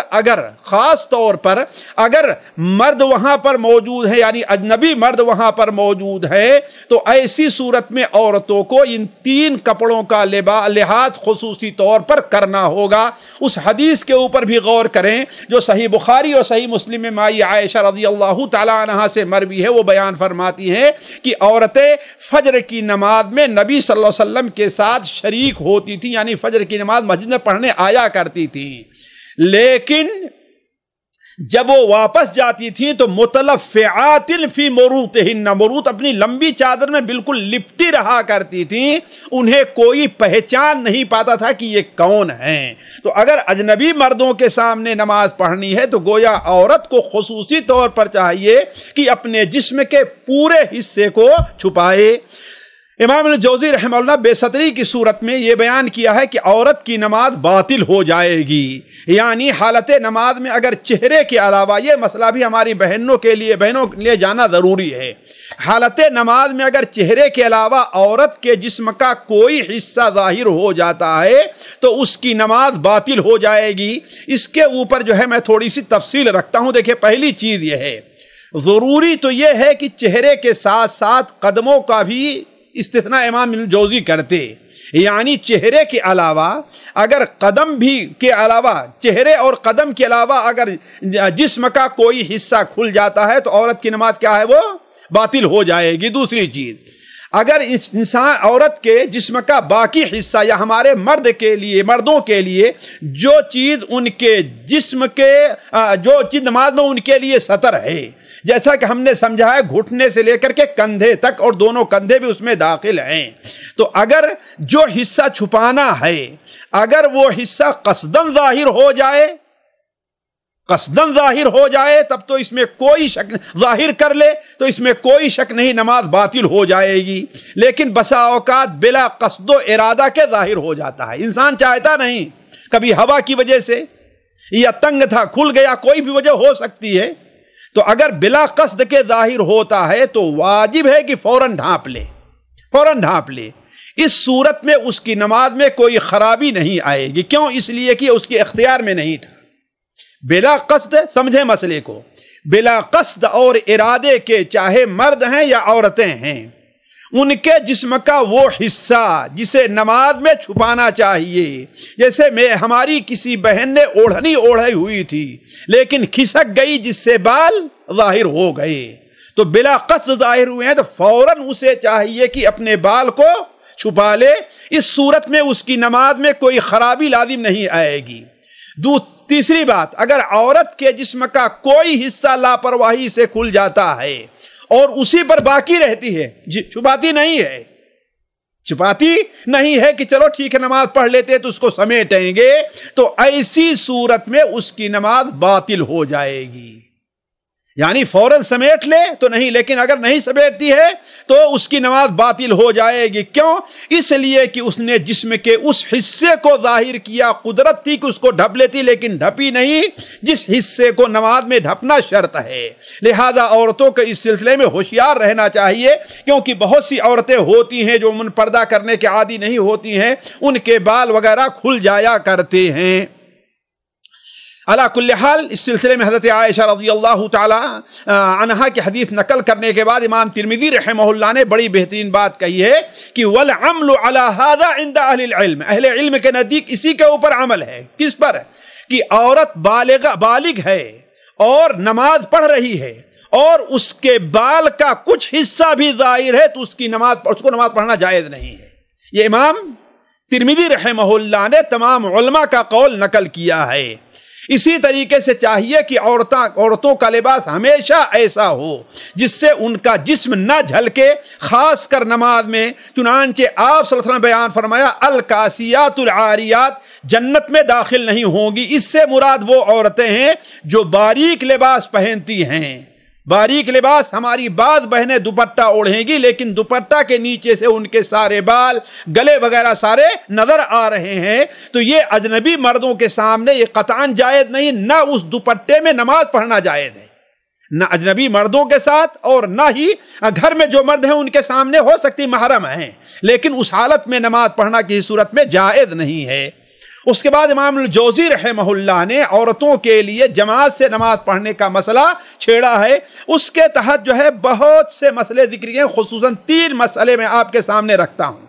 اگر مرد وہاں پر موجود ہے، یعنی اجنبی مرد وہاں پر موجود ہے، تو ایسی صورت میں عورتوں کو ان 3 کپڑوں کا لحاظ خصوصی طور پر کرنا ہوگا. اس حدیث کے اوپر بھی غور کریں جو صحیح بخاری اور صحیح مسلم میں مائی عائشہ رضی اللہ تعالی عنہا سے مروی ہے. وہ بیان فرماتی ہیں کہ عورتیں فجر کی نماز میں نبی صلی اللہ علیہ وسلم کے ساتھ شریک ہوتی تھی، یعنی فجر کی نماز مسجد میں پڑھنے آیا کرتی تھی. لیکن جب وہ واپس جاتی تھیں تو متلفعات فی مروطہن، مروط اپنی لمبی چادر میں بالکل لپٹی رہا کرتی تھیں، انہیں کوئی پہچان نہیں پاتا تھا کہ یہ کون ہیں. تو اگر اجنبی مردوں کے سامنے نماز پڑھنی ہے تو گویا عورت کو خصوصی طور پر چاہیے کہ اپنے جسم کے پورے حصے کو چھپائے. امام الجوزی رحمہ اللہ بے صدری کی صورت میں یہ بیان کیا ہے کہ عورت کی نماز باطل ہو جائے گی، یعنی حالت نماز میں اگر چہرے کے علاوہ، یہ مسئلہ بھی ہماری بہنوں کے لیے جانا ضروری ہے، حالت نماز میں اگر چہرے کے علاوہ عورت کے جسم کا کوئی حصہ ظاہر ہو جاتا ہے تو اس کی نماز باطل ہو جائے گی۔ اس کے اوپر جو ہے میں تھوڑی سی تفصیل رکھتا ہوں۔ دیکھیں، پہلی چیز یہ ہے، ضروری تو یہ ہے کہ چہرے کے ساتھ ساتھ قدموں کا بھی استثناء امام الجوزی کرتے، یعنی چہرے کے علاوہ اگر قدم بھی کے علاوہ، چہرے اور قدم کے علاوہ اگر جسم کا کوئی حصہ کھل جاتا ہے تو عورت کی نماز کیا ہے، وہ باطل ہو جائے گی۔ دوسری چیز، اگر انسان عورت کے جسم کا باقی حصہ یا ہمارے مردوں کے لیے جو چیز ان کے جسم کے جو چیز نماز میں ان کے لیے سطر ہے، جیسا کہ ہم نے سمجھا ہے گھٹنے سے لے کر کے کندھے تک، اور دونوں کندھے بھی اس میں داخل ہیں، تو اگر جو حصہ چھپانا ہے اگر وہ حصہ قصدن ظاہر ہو جائے تب تو اس میں کوئی شک، ظاہر کر لے تو اس میں کوئی شک نہیں، نماز باطل ہو جائے گی۔ لیکن بسا اوقات بلا قصد و ارادہ کے ظاہر ہو جاتا ہے، انسان چاہتا نہیں، کبھی ہوا کی وجہ سے یا تنگ تھا کھل گیا، کوئی بھی وجہ ہو سکتی ہے، تو اگر بلا قصد کے ظاہر ہوتا ہے تو واجب ہے کہ فوراً ڈھانپ لے۔ اس صورت میں اس کی نماز میں کوئی خرابی نہیں آئے گی۔ کیوں؟ اس لیے کہ اس کے اختیار میں نہیں تھا۔ بلا قصد، سمجھے مسئلے کو، بلا قصد اور ارادے کے، چاہے مرد ہیں یا عورتیں ہیں، ان کے جسم کا وہ حصہ جسے نماز میں چھپانا چاہیے، جیسے ہماری کسی بہن نے اوڑھنی اوڑھی ہوئی تھی لیکن کھسک گئی جس سے بال ظاہر ہو گئے، تو بلا قصد ظاہر ہوئے ہیں تو فوراً اسے چاہیے کہ اپنے بال کو چھپا لے۔ اس صورت میں اس کی نماز میں کوئی خرابی لازم نہیں آئے گی۔ تیسری بات، اگر عورت کے جسم کا کوئی حصہ لاپرواہی سے کھل جاتا ہے اور اسی پر باقی رہتی ہے، چھپاتی نہیں ہے کہ چلو ٹھیک ہے نماز پڑھ لیتے تو اس کو سمیٹیں گے، تو ایسی صورت میں اس کی نماز باطل ہو جائے گی۔ یعنی فوراً سمیٹ لے تو نہیں، لیکن اگر نہیں سمیٹتی ہے تو اس کی نماز باطل ہو جائے گی۔ کیوں؟ اس لیے کہ اس نے جسم کے اس حصے کو ظاہر کیا، قدرت تھی کہ اس کو ڈھپ لیتی لیکن ڈھپی نہیں، جس حصے کو نماز میں ڈھپنا شرط ہے۔ لہذا عورتوں کو اس سلسلے میں ہوشیار رہنا چاہیے، کیونکہ بہت سی عورتیں ہوتی ہیں جو پردہ کرنے کے عادی نہیں ہوتی ہیں، ان کے بال وغیرہ کھل جایا کرتے ہیں۔ علا کل حال، اس سلسلے میں حضرت عائشہ رضی اللہ تعالی عنہا کی حدیث نقل کرنے کے بعد امام ترمذی رحمہ اللہ نے بڑی بہترین بات کہی ہے کہ والعمل علی ھذا عند اہل العلم، اہل علم کے نزدیک اسی کے اوپر عمل ہے۔ کس پر؟ کہ عورت بالغ ہے اور نماز پڑھ رہی ہے اور اس کے بال کا کچھ حصہ بھی ظاہر ہے تو اس کو نماز پڑھنا جائز نہیں ہے۔ یہ امام ترمذی رحمہ اللہ نے تمام علماء کا قول نقل کیا ہے۔ اسی طریقے سے چاہیے کہ عورتوں کا لباس ہمیشہ ایسا ہو جس سے ان کا جسم نہ جھلکے، خاص کر نماز میں۔ چنانچہ آپ صلی اللہ علیہ وسلم بیان فرمایا الکاسیات العاریات جنت میں داخل نہیں ہوں گی۔ اس سے مراد وہ عورتیں ہیں جو باریک لباس پہنتی ہیں۔ باریک لباس، ہماری بعض بہنیں دوپٹہ اوڑھیں گی لیکن دوپٹہ کے نیچے سے ان کے سارے بال، گلے وغیرہ سارے نظر آ رہے ہیں، تو یہ اجنبی مردوں کے سامنے یہ قطعاً جائز نہیں، نہ اس دوپٹے میں نماز پڑھنا جائز ہے، نہ اجنبی مردوں کے ساتھ اور نہ ہی گھر میں جو مرد ہیں ان کے سامنے، ہو سکتی محرم ہیں لیکن اس حالت میں نماز پڑھنا کسی صورت میں جائز نہیں ہے۔ اس کے بعد امام الجوزی رحمہ اللہ نے عورتوں کے لیے جماعت سے نماز پڑھنے کا مسئلہ چھیڑا ہے۔ اس کے تحت جو ہے بہت سے مسئلے ذکری ہیں، خصوصاً 3 مسئلے میں آپ کے سامنے رکھتا ہوں۔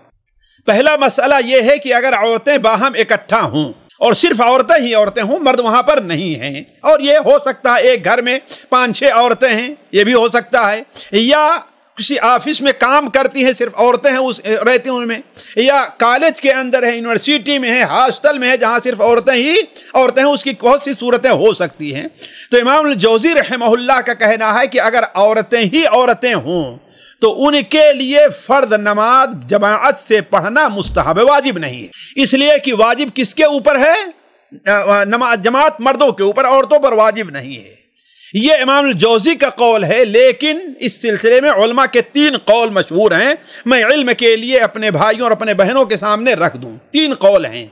پہلا مسئلہ یہ ہے کہ اگر عورتیں باہم اکٹھا ہوں اور صرف عورتیں ہوں، مرد وہاں پر نہیں ہیں، اور یہ ہو سکتا ہے ایک گھر میں 5-6 عورتیں ہیں، یہ بھی ہو سکتا ہے، یا کسی آفس میں کام کرتی ہیں صرف عورتیں ہیں رہتی ہیں ان میں، یا کالج کے اندر ہے، یونیورسٹی میں ہے، ہاسٹل میں ہے جہاں صرف عورتیں ہیں، اس کی بہت سی صورتیں ہو سکتی ہیں۔ تو امام الجوزی رحمہ اللہ کا کہنا ہے کہ اگر عورتیں ہوں تو ان کے لیے فرض نماز جماعت سے پڑھنا مستحب ہے، واجب نہیں ہے۔ اس لیے کہ واجب کس کے اوپر ہے؟ نماز جماعت مردوں کے اوپر، عورتوں پر واجب نہیں ہے۔ یہ امام الجوزی کا قول ہے، لیکن اس سلسلے میں علماء کے 3 قول مشہور ہیں، میں علم کے لیے اپنے بھائیوں اور اپنے بہنوں کے سامنے رکھ دوں۔ 3 قول ہیں۔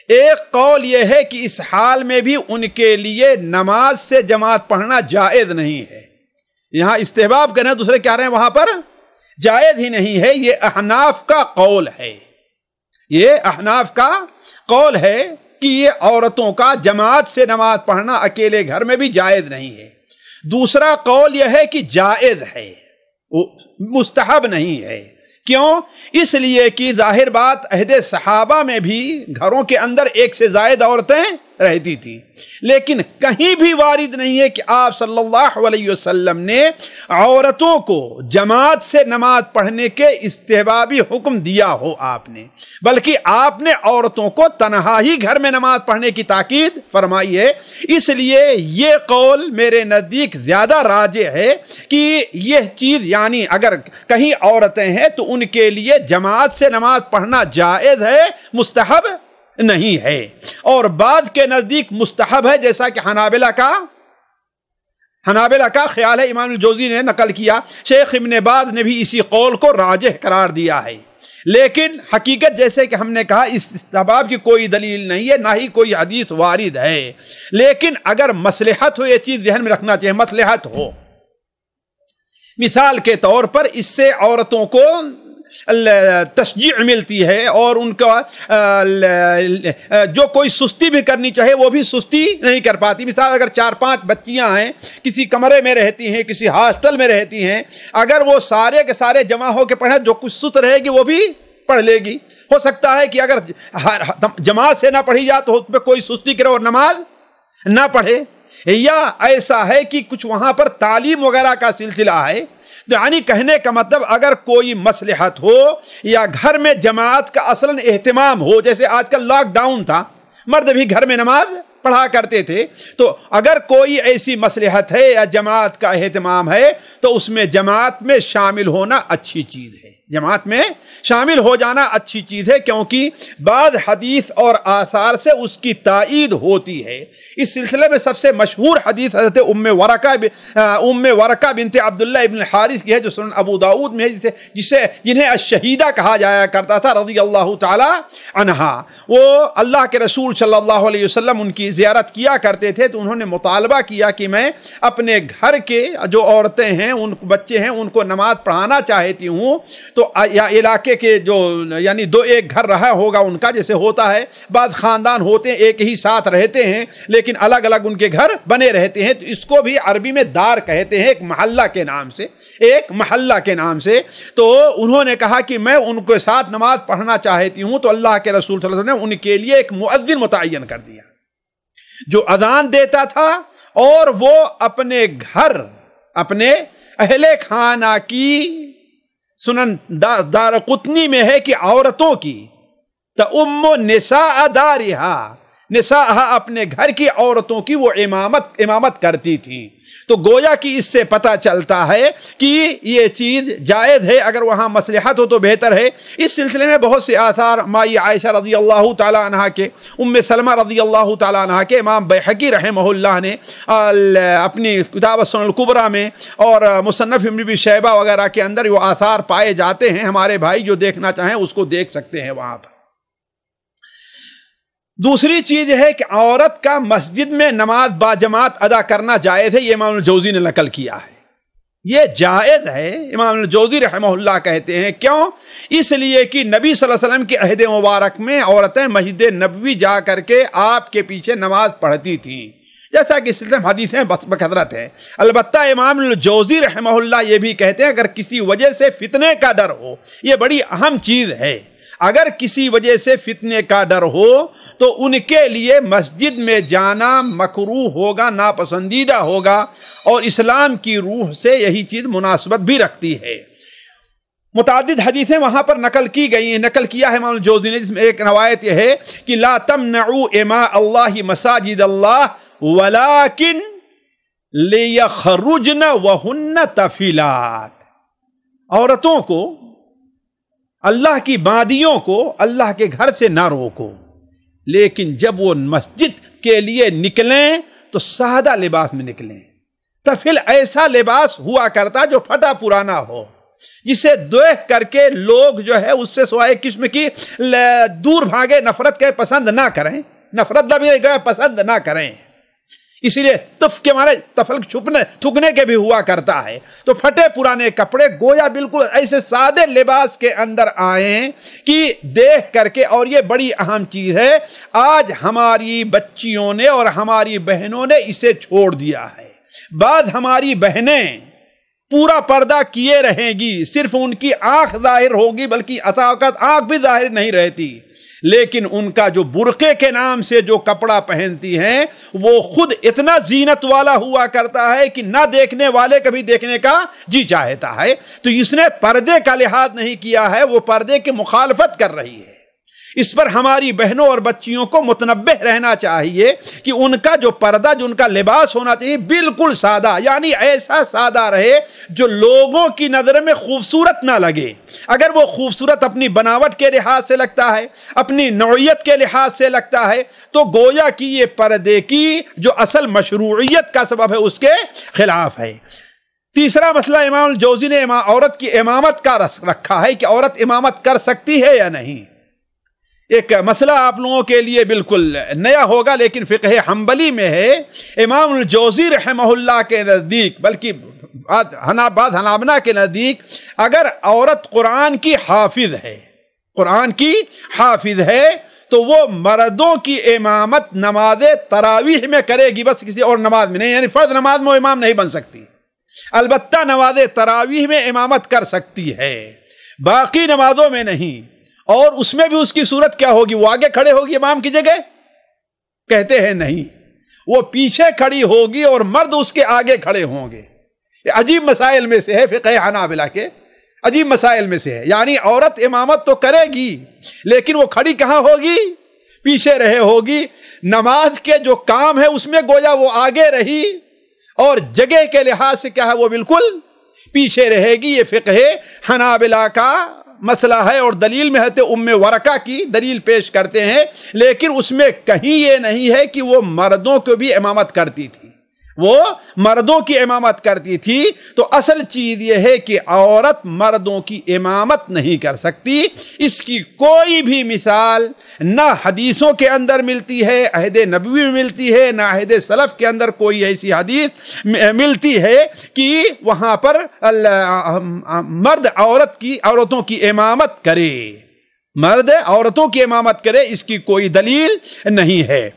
ایک قول یہ ہے کہ اس حال میں بھی ان کے لیے نماز سے جماعت پڑھنا جائز نہیں ہے۔ یہاں استحباب کریں، دوسرے کیا رہے ہیں وہاں پر جائز ہی نہیں ہے۔ یہ احناف کا قول ہے، یہ احناف کا قول ہے کہ یہ عورتوں کا جماعت سے نماز پڑھنا اکیلے گھر میں بھی جائز نہیں ہے۔ دوسرا قول یہ ہے کہ جائز ہے، مستحب نہیں ہے۔ کیوں؟ اس لیے کہ ظاہر بات عہد صحابہ میں بھی گھروں کے اندر 1 سے زائد عورتیں رہتی تھی، لیکن کہیں بھی وارد نہیں ہے کہ آپ صلی اللہ علیہ وسلم نے عورتوں کو جماعت سے نماز پڑھنے کے استحبابی حکم دیا ہو آپ نے، بلکہ آپ نے عورتوں کو تنہا ہی گھر میں نماز پڑھنے کی تاکید فرمائی ہے۔ اس لیے یہ قول میرے نزدیک زیادہ راجح ہے کہ یہ چیز یعنی اگر کہیں عورتیں ہیں تو ان کے لیے جماعت سے نماز پڑھنا جائز ہے، مستحب نہیں ہے۔ اور بعض کے نزدیک مستحب ہے، جیسا کہ حنابلہ کا خیال ہے، امام الجوزی نے نقل کیا، شیخ ابن باز نے بھی اسی قول کو راجح قرار دیا ہے۔ لیکن حقیقت جیسے کہ ہم نے کہا اس استحباب کی کوئی دلیل نہیں ہے، نہ ہی کوئی حدیث وارد ہے، لیکن اگر مصلحت ہو، یہ چیز ذہن میں رکھنا چاہیے، مصلحت ہو، مثال کے طور پر اس سے عورتوں کو تشجیع ملتی ہے اور ان کا جو کوئی سستی بھی کرنی چاہے وہ بھی سستی نہیں کر پاتی۔ مثال اگر 4-5 بچیاں ہیں، کسی کمرے میں رہتی ہیں، کسی ہاسٹل میں رہتی ہیں، اگر وہ سارے کے سارے جمع ہو کے پڑھیں، جو کچھ سست رہے گی وہ بھی پڑھ لے گی۔ ہو سکتا ہے کہ اگر جماعت سے نہ پڑھی جائے تو اس پہ کوئی سستی کرے اور نماز نہ پڑھے، یا ایسا ہے کہ کچھ وہاں پر تعلیم وغیرہ کا سلسلہ ہے۔ یعنی کہنے کا مطلب اگر کوئی مصلحت ہو یا گھر میں جماعت کا اصلاً اہتمام ہو، جیسے آج کل لاک ڈاؤن تھا، مرد بھی گھر میں نماز پڑھا کرتے تھے، تو اگر کوئی ایسی مصلحت ہے یا جماعت کا اہتمام ہے تو اس میں جماعت میں شامل ہونا اچھی چیز ہے، جماعت میں شامل ہو جانا اچھی چیز ہے، کیونکہ بعض حدیث اور آثار سے اس کی تائید ہوتی ہے۔ اس سلسلے میں سب سے مشہور حدیث حضرت ام ورقہ بنت عبداللہ ابن الحارث کی ہے، جو سنن ابو داؤد میں ہے، جنہیں الشہیدہ کہا جایا کرتا تھا رضی اللہ تعالی عنہا۔ وہ اللہ کے رسول صلی اللہ علیہ وسلم ان کی زیارت کیا کرتے تھے، تو انہوں نے مطالبہ کیا کہ میں اپنے گھر کے جو عورتیں ہیں، ان بچے ہیں، ان کو نماز پڑھانا چاہتی ہوں، تو یا علاقے کے جو یعنی 2-1 گھر رہا ہوگا ان کا، جیسے ہوتا ہے بعض خاندان ہوتے ہیں ایک ہی ساتھ رہتے ہیں لیکن الگ الگ ان کے گھر بنے رہتے ہیں، تو اس کو بھی عربی میں دار کہتے ہیں، ایک محلہ کے نام سے۔ تو انہوں نے کہا کہ میں ان کے ساتھ نماز پڑھنا چاہتی ہوں، تو اللہ کے رسول صلی اللہ علیہ وسلم نے ان کے لیے ایک مؤذن متعین کر دیا جو اذان دیتا تھا، اور وہ اپنے گھر، اپنے اہل خانہ کی، سنن دارقطنی میں ہے کہ عورتوں کی تؤم نساء دارہا، نساء اپنے گھر کی عورتوں کی وہ امامت کرتی تھی۔ تو گویا کہ اس سے پتہ چلتا ہے کہ یہ چیز جائز ہے، اگر وہاں مصلحت ہو تو بہتر ہے۔ اس سلسلے میں بہت سے آثار مائی عائشہ رضی اللہ تعالی عنہا کے، ام سلمہ رضی اللہ تعالی عنہا کے، امام بیہقی رحمہ اللہ نے اپنی کتاب السنن الکبریٰ میں اور مصنف ابن ابی شیبہ وغیرہ کے اندر وہ آثار پائے جاتے ہیں، ہمارے بھائی جو دیکھنا چاہیں اس کو دیکھ سکتے ہیں وہاں پر۔ دوسری چیز ہے کہ عورت کا مسجد میں نماز باجماعت ادا کرنا جائز ہے، یہ امام الجوزی نے نقل کیا ہے، یہ جائز ہے۔ امام الجوزی رحمہ اللہ کہتے ہیں، کیوں؟ اس لیے کہ نبی صلی اللہ علیہ وسلم کے عہد مبارک میں عورتیں مسجد نبوی جا کر کے آپ کے پیچھے نماز پڑھتی تھیں، جیسا کہ اس سلسلے میں حدیثیں بکثرت ہے۔ البتہ امام الجوزی رحمہ اللہ یہ بھی کہتے ہیں اگر کسی وجہ سے فتنے کا ڈر ہو، یہ بڑی اہم چیز ہے، اگر کسی وجہ سے فتنے کا ڈر ہو تو ان کے لیے مسجد میں جانا مکروہ ہوگا، ناپسندیدہ ہوگا، اور اسلام کی روح سے یہی چیز مناسبت بھی رکھتی ہے۔ متعدد حدیثیں وہاں پر نقل کی گئی ہیں، نقل کیا ہے امام الجوزی نے، جس میں ایک روایت یہ ہے کہ لا تمنعوا اماء اللہ مساجد اللہ ولکن لیخرجن وہن تفیلات، عورتوں کو، اللہ کی باندیوں کو اللہ کے گھر سے نہ روکو، لیکن جب وہ مسجد کے لیے نکلیں تو سادہ لباس میں نکلیں، تفل ایسا لباس ہوا کرتا جو پھٹا پرانا ہو، جسے دیکھ کر کے لوگ جو ہے اس سے سوائے قسم کی دور بھاگے، نفرت کے پسند نہ کریں، نفرت بھی پسند نہ کریں۔ اسی لیے تف کے معنی تفل تھکنے کے بھی ہوا کرتا ہے۔ تو پھٹے پرانے کپڑے گویا بالکل ایسے سادے لباس کے اندر آئیں کہ دیکھ کر کے، اور یہ بڑی اہم چیز ہے، آج ہماری بچیوں نے اور ہماری بہنوں نے اسے چھوڑ دیا ہے۔ بعد ہماری بہنیں پورا پردہ کیے رہیں گی، صرف ان کی آنکھ ظاہر ہوگی، بلکہ عطاقت آنکھ بھی ظاہر نہیں رہتی، لیکن ان کا جو برقعے کے نام سے جو کپڑا پہنتی ہیں وہ خود اتنا زینت والا ہوا کرتا ہے کہ نہ دیکھنے والے کبھی دیکھنے کا جی چاہتا ہے۔ تو اس نے پردے کا لحاظ نہیں کیا ہے، وہ پردے کی مخالفت کر رہی ہے۔ اس پر ہماری بہنوں اور بچیوں کو متنبہ رہنا چاہیے کہ ان کا جو پردہ، جو ان کا لباس ہونا چاہیے بالکل سادہ، یعنی ایسا سادہ رہے جو لوگوں کی نظر میں خوبصورت نہ لگے۔ اگر وہ خوبصورت اپنی بناوٹ کے لحاظ سے لگتا ہے، اپنی نوعیت کے لحاظ سے لگتا ہے، تو گویا کہ یہ پردے کی جو اصل مشروعیت کا سبب ہے اس کے خلاف ہے۔ تیسرا مسئلہ امام الجوزی نے عورت کی امامت کا رکھا ہے کہ عورت امامت کر سکتی ہے یا نہیں۔ ایک مسئلہ آپ لوگوں کے لیے بالکل نیا ہوگا، لیکن فقہ حنبلی میں ہے۔ امام الجوزی رحمہ اللہ کے نزدیک، بلکہ بعض حنابلہ کے نزدیک، اگر عورت قرآن کی حافظ ہے، قرآن کی حافظ ہے، تو وہ مردوں کی امامت نماز تراویح میں کرے گی، بس کسی اور نماز میں نہیں، یعنی فرض نماز میں وہ امام نہیں بن سکتی۔ البتہ نماز تراویح میں امامت کر سکتی ہے، باقی نمازوں میں نہیں۔ اور اس میں بھی اس کی صورت کیا ہوگی؟ وہ آگے کھڑے ہوگی امام کی جگہ؟ کہتے ہیں نہیں، وہ پیچھے کھڑی ہوگی اور مرد اس کے آگے کھڑے ہوں گے۔ یہ عجیب مسائل میں سے ہے، فقہ حنابلہ کے عجیب مسائل میں سے ہے۔ یعنی عورت امامت تو کرے گی، لیکن وہ کھڑی کہاں ہوگی؟ پیچھے رہے ہوگی۔ نماز کے جو کام ہے اس میں گویا وہ آگے رہی، اور جگہ کے لحاظ سے کیا ہے؟ وہ بالکل پیچھے رہے گی۔ یہ فقہ حنابلہ کا مسئلہ ہے، اور دلیل میں حضرت ام ورقہ کی دلیل پیش کرتے ہیں، لیکن اس میں کہیں یہ نہیں ہے کہ وہ مردوں کو بھی امامت کرتی تھی، وہ مردوں کی امامت کرتی تھی۔ تو اصل چیز یہ ہے کہ عورت مردوں کی امامت نہیں کر سکتی۔ اس کی کوئی بھی مثال نہ حدیثوں کے اندر ملتی ہے، عہد نبوی میں ملتی ہے، نہ عہد سلف کے اندر کوئی ایسی حدیث ملتی ہے کہ وہاں پر مرد عورتوں کی امامت کرے، مرد عورتوں کی امامت کرے، اس کی کوئی دلیل نہیں ہے۔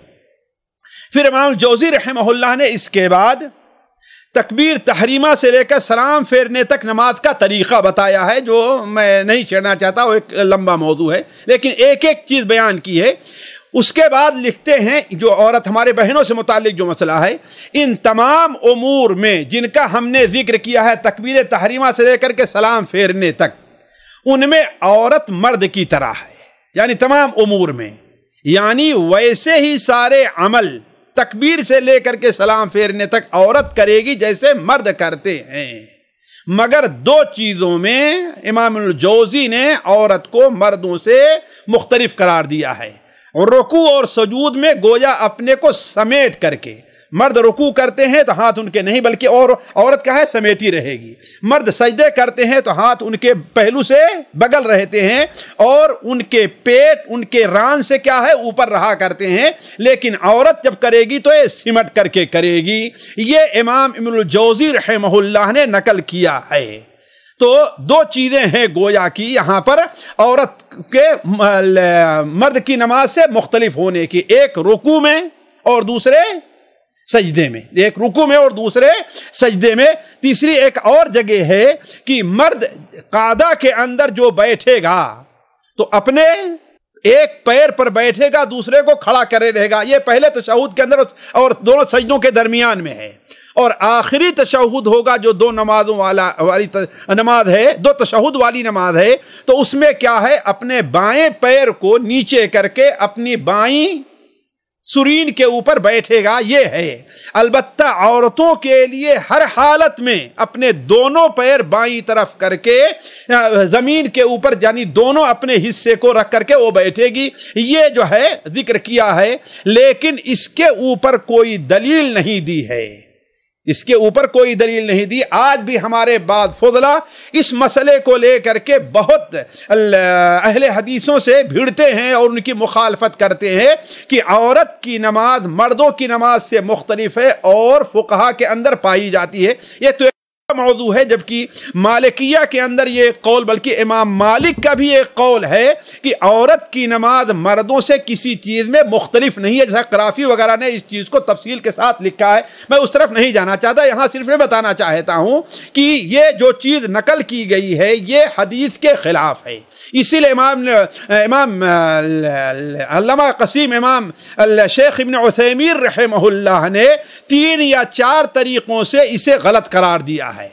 پھر امام الجوزی رحمہ اللہ نے اس کے بعد تکبیر تحریمہ سے لے کر سلام پھیرنے تک نماز کا طریقہ بتایا ہے، جو میں نہیں چھیڑنا چاہتا، وہ ایک لمبا موضوع ہے، لیکن ایک ایک چیز بیان کی ہے۔ اس کے بعد لکھتے ہیں جو عورت ہمارے بہنوں سے متعلق جو مسئلہ ہے، ان تمام امور میں جن کا ہم نے ذکر کیا ہے تکبیر تحریمہ سے لے کر کے سلام پھیرنے تک، ان میں عورت مرد کی طرح ہے، یعنی تمام امور میں، یعنی ویسے ہی سارے عمل تکبیر سے لے کر کے سلام پھیرنے تک عورت کرے گی جیسے مرد کرتے ہیں، مگر دو چیزوں میں امام الجوزی نے عورت کو مردوں سے مختلف قرار دیا ہے۔ رکوع اور سجود میں گویا اپنے کو سمیٹ کر کے، مرد رکوع کرتے ہیں تو ہاتھ ان کے نہیں بلکہ اور عورت کا ہے سمیٹی رہے گی، مرد سجدے کرتے ہیں تو ہاتھ ان کے پہلو سے بغل رہتے ہیں، اور ان کے پیٹ ان کے ران سے کیا ہے اوپر رہا کرتے ہیں، لیکن عورت جب کرے گی تو یہ سمٹ کر کے کرے گی۔ یہ امام ابن الجوزی رحمہ اللہ نے نقل کیا ہے۔ تو دو چیزیں ہیں گویا کی یہاں پر عورت کے مرد کی نماز سے مختلف ہونے کی، ایک رکوع میں اور دوسرے سجدے میں، ایک رکوع میں اور دوسرے سجدے میں۔ تیسری ایک اور جگہ ہے کہ مرد قعدہ کے اندر جو بیٹھے گا تو اپنے ایک پیر پر بیٹھے گا، دوسرے کو کھڑا کرے رہے گا، یہ پہلے تشہد کے اندر اور دونوں سجدوں کے درمیان میں ہے، اور آخری تشہد ہوگا جو دو نمازوں والی نماز ہے، دو تشہد والی نماز ہے، تو اس میں کیا ہے اپنے بائیں پیر کو نیچے کر کے اپنی بائیں سرین کے اوپر بیٹھے گا، یہ ہے۔ البتہ عورتوں کے لیے ہر حالت میں اپنے دونوں پیر بائیں طرف کر کے زمین کے اوپر، یعنی دونوں اپنے حصے کو رکھ کر کے وہ بیٹھے گی، یہ جو ہے ذکر کیا ہے، لیکن اس کے اوپر کوئی دلیل نہیں دی ہے اس کے اوپر کوئی دلیل نہیں دی. آج بھی ہمارے بعد فضلا اس مسئلے کو لے کر کے بہت اہل حدیثوں سے بھیڑتے ہیں اور ان کی مخالفت کرتے ہیں کہ عورت کی نماز مردوں کی نماز سے مختلف ہے اور فقہا کے اندر پائی جاتی ہے. یہ تو موضوع ہے، جبکہ مالکیہ کے اندر یہ قول، بلکہ امام مالک کا بھی ایک قول ہے کہ عورت کی نماز مردوں سے کسی چیز میں مختلف نہیں ہے، جیسا قرافی وغیرہ نے اس چیز کو تفصیل کے ساتھ لکھا ہے. میں اس طرف نہیں جانا چاہتا، یہاں صرف یہ بتانا چاہتا ہوں کہ یہ جو چیز نقل کی گئی ہے یہ حدیث کے خلاف ہے. اسی لیے امام علامہ قسیم امام شیخ ابن عثیمین رحمہ اللہ نے 3 یا 4 طریقوں سے اسے غلط قرار دیا ہے.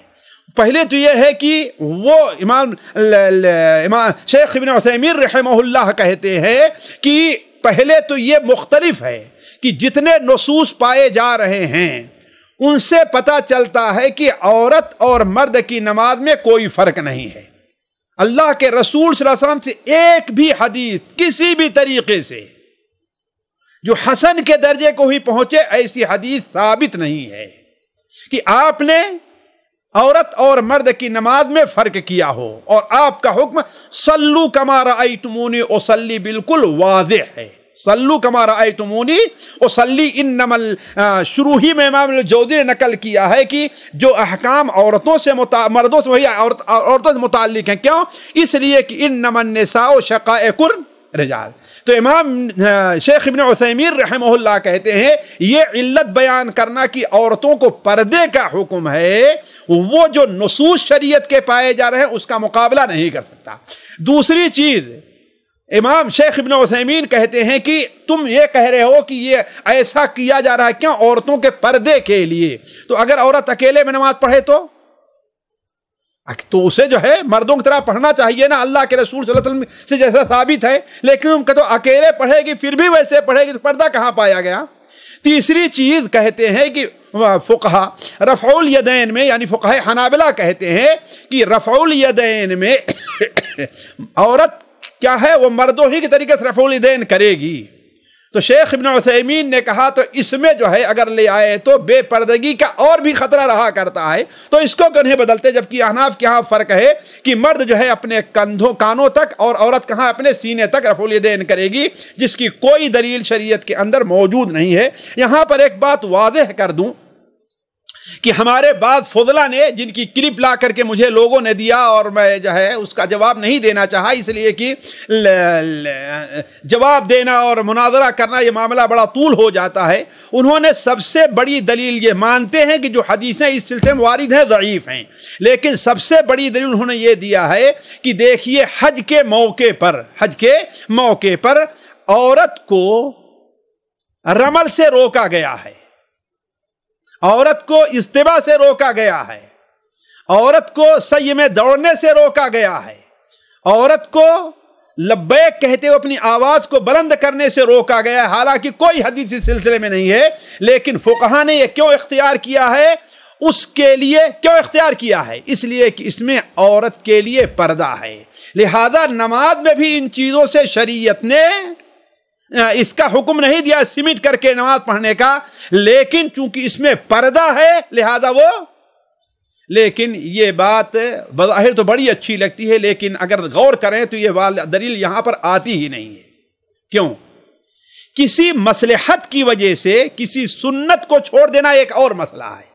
پہلے تو یہ ہے کہ وہ امام شیخ ابن عثیمین رحمہ اللہ کہتے ہیں کہ پہلے تو یہ مختلف ہے کہ جتنے نصوص پائے جا رہے ہیں ان سے پتہ چلتا ہے کہ عورت اور مرد کی نماز میں کوئی فرق نہیں ہے. اللہ کے رسول صلی اللہ علیہ وسلم سے ایک بھی حدیث کسی بھی طریقے سے جو حسن کے درجے کو ہی پہنچے ایسی حدیث ثابت نہیں ہے کہ آپ نے عورت اور مرد کی نماز میں فرق کیا ہو. اور آپ کا حکم صلو کما رأیتمونی اصلی بالکل واضح ہے. صلو کما رأیتمونی اصلی، انما شروع ہی میں امام الجوزی نے نقل کیا ہے کہ جو احکام عورتوں سے مردوں سے وہی عورتوں سے متعلق ہیں. کیوں؟ اس لیے کہ انما النساء شقائق الرجال. تو امام شیخ ابن عثیمین رحمہ اللہ کہتے ہیں یہ علت بیان کرنا کہ عورتوں کو پردے کا حکم ہے، وہ جو نصوص شریعت کے پائے جا رہے ہیں اس کا مقابلہ نہیں کر سکتا. دوسری چیز، امام شیخ ابن عثیمین کہتے ہیں کہ تم یہ کہہ رہے ہو کہ یہ ایسا کیا جا رہا ہے کیوں؟ عورتوں کے پردے کے لیے. تو اگر عورت اکیلے میں نماز پڑھے تو اسے جو ہے مردوں کی طرح پڑھنا چاہیے نا، اللہ کے رسول صلی اللہ علیہ وسلم سے جیسا ثابت ہے. لیکن تم کہ تو اکیلے پڑھے گی پھر بھی ویسے پڑھے گی تو پردہ کہاں پایا گیا؟ تیسری چیز کہتے ہیں کہ فقہا رفع الیدین میں، یعنی فقہاء حنابلہ کہتے ہیں کہ رفع الیدین میں عورت کیا ہے وہ مردوں ہی کے طریقے سے رفع الیدین کرے گی. تو شیخ ابن عثیمین نے کہا تو اس میں جو ہے اگر لے آئے تو بے پردگی کا اور بھی خطرہ رہا کرتا ہے، تو اس کو کیوں نہیں بدلتے؟ جبکہ احناف کے ہاں فرق ہے کہ مرد جو ہے اپنے کانوں تک اور عورت کہاں اپنے سینے تک رفع الیدین کرے گی، جس کی کوئی دلیل شریعت کے اندر موجود نہیں ہے. یہاں پر ایک بات واضح کر دوں کہ ہمارے بعض فضلا نے جن کی کلپ لا کر کے مجھے لوگوں نے دیا اور میں جو ہے اس کا جواب نہیں دینا چاہا، اس لیے کہ جواب دینا اور مناظرہ کرنا یہ معاملہ بڑا طول ہو جاتا ہے. انہوں نے سب سے بڑی دلیل یہ مانتے ہیں کہ جو حدیثیں اس سلسلے میں وارد ہیں ضعیف ہیں، لیکن سب سے بڑی دلیل انہوں نے یہ دیا ہے کہ دیکھیے حج کے موقع پر عورت کو رمل سے روکا گیا ہے، عورت کو استباء سے روکا گیا ہے، عورت کو سعی میں دوڑنے سے روکا گیا ہے، عورت کو لبیک کہتے ہوئے اپنی آواز کو بلند کرنے سے روکا گیا ہے. حالانکہ کوئی حدیث اس سلسلے میں نہیں ہے، لیکن فقہا نے یہ کیوں اختیار کیا ہے؟ اس کے لیے کیوں اختیار کیا ہے؟ اس لیے کہ اس میں عورت کے لیے پردہ ہے. لہذا نماز میں بھی ان چیزوں سے شریعت نے اس کا حکم نہیں دیا سمٹ کر کے نماز پڑھنے کا، لیکن چونکہ اس میں پردہ ہے لہذا وہ. لیکن یہ بات بظاہر تو بڑی اچھی لگتی ہے، لیکن اگر غور کریں تو یہ دلیل یہاں پر آتی ہی نہیں ہے. کیوں؟ کسی مصلحت کی وجہ سے کسی سنت کو چھوڑ دینا ایک اور مسئلہ ہے.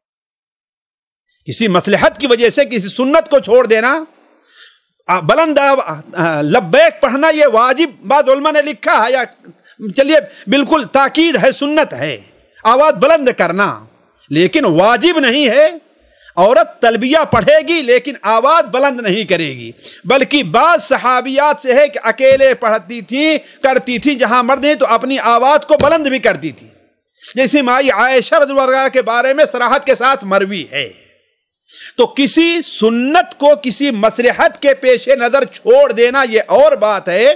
کسی مصلحت کی وجہ سے کسی سنت کو چھوڑ دینا، بلند لبیک پڑھنا یہ واجب بعض علماء نے لکھا ہے، یا چلیے بالکل تاکید ہے، سنت ہے آواز بلند کرنا، لیکن واجب نہیں ہے. عورت تلبیہ پڑھے گی لیکن آواز بلند نہیں کرے گی، بلکہ بعض صحابیات سے ہے کہ اکیلے پڑھتی تھی کرتی تھی، جہاں مرد نہیں تو اپنی آواز کو بلند بھی کرتی تھی، جیسے مائی عائشہ رضی اللہ عنہا کے بارے میں صراحت کے ساتھ مروی ہے. تو کسی سنت کو کسی مصلحت کے پیش نظر چھوڑ دینا یہ اور بات ہے،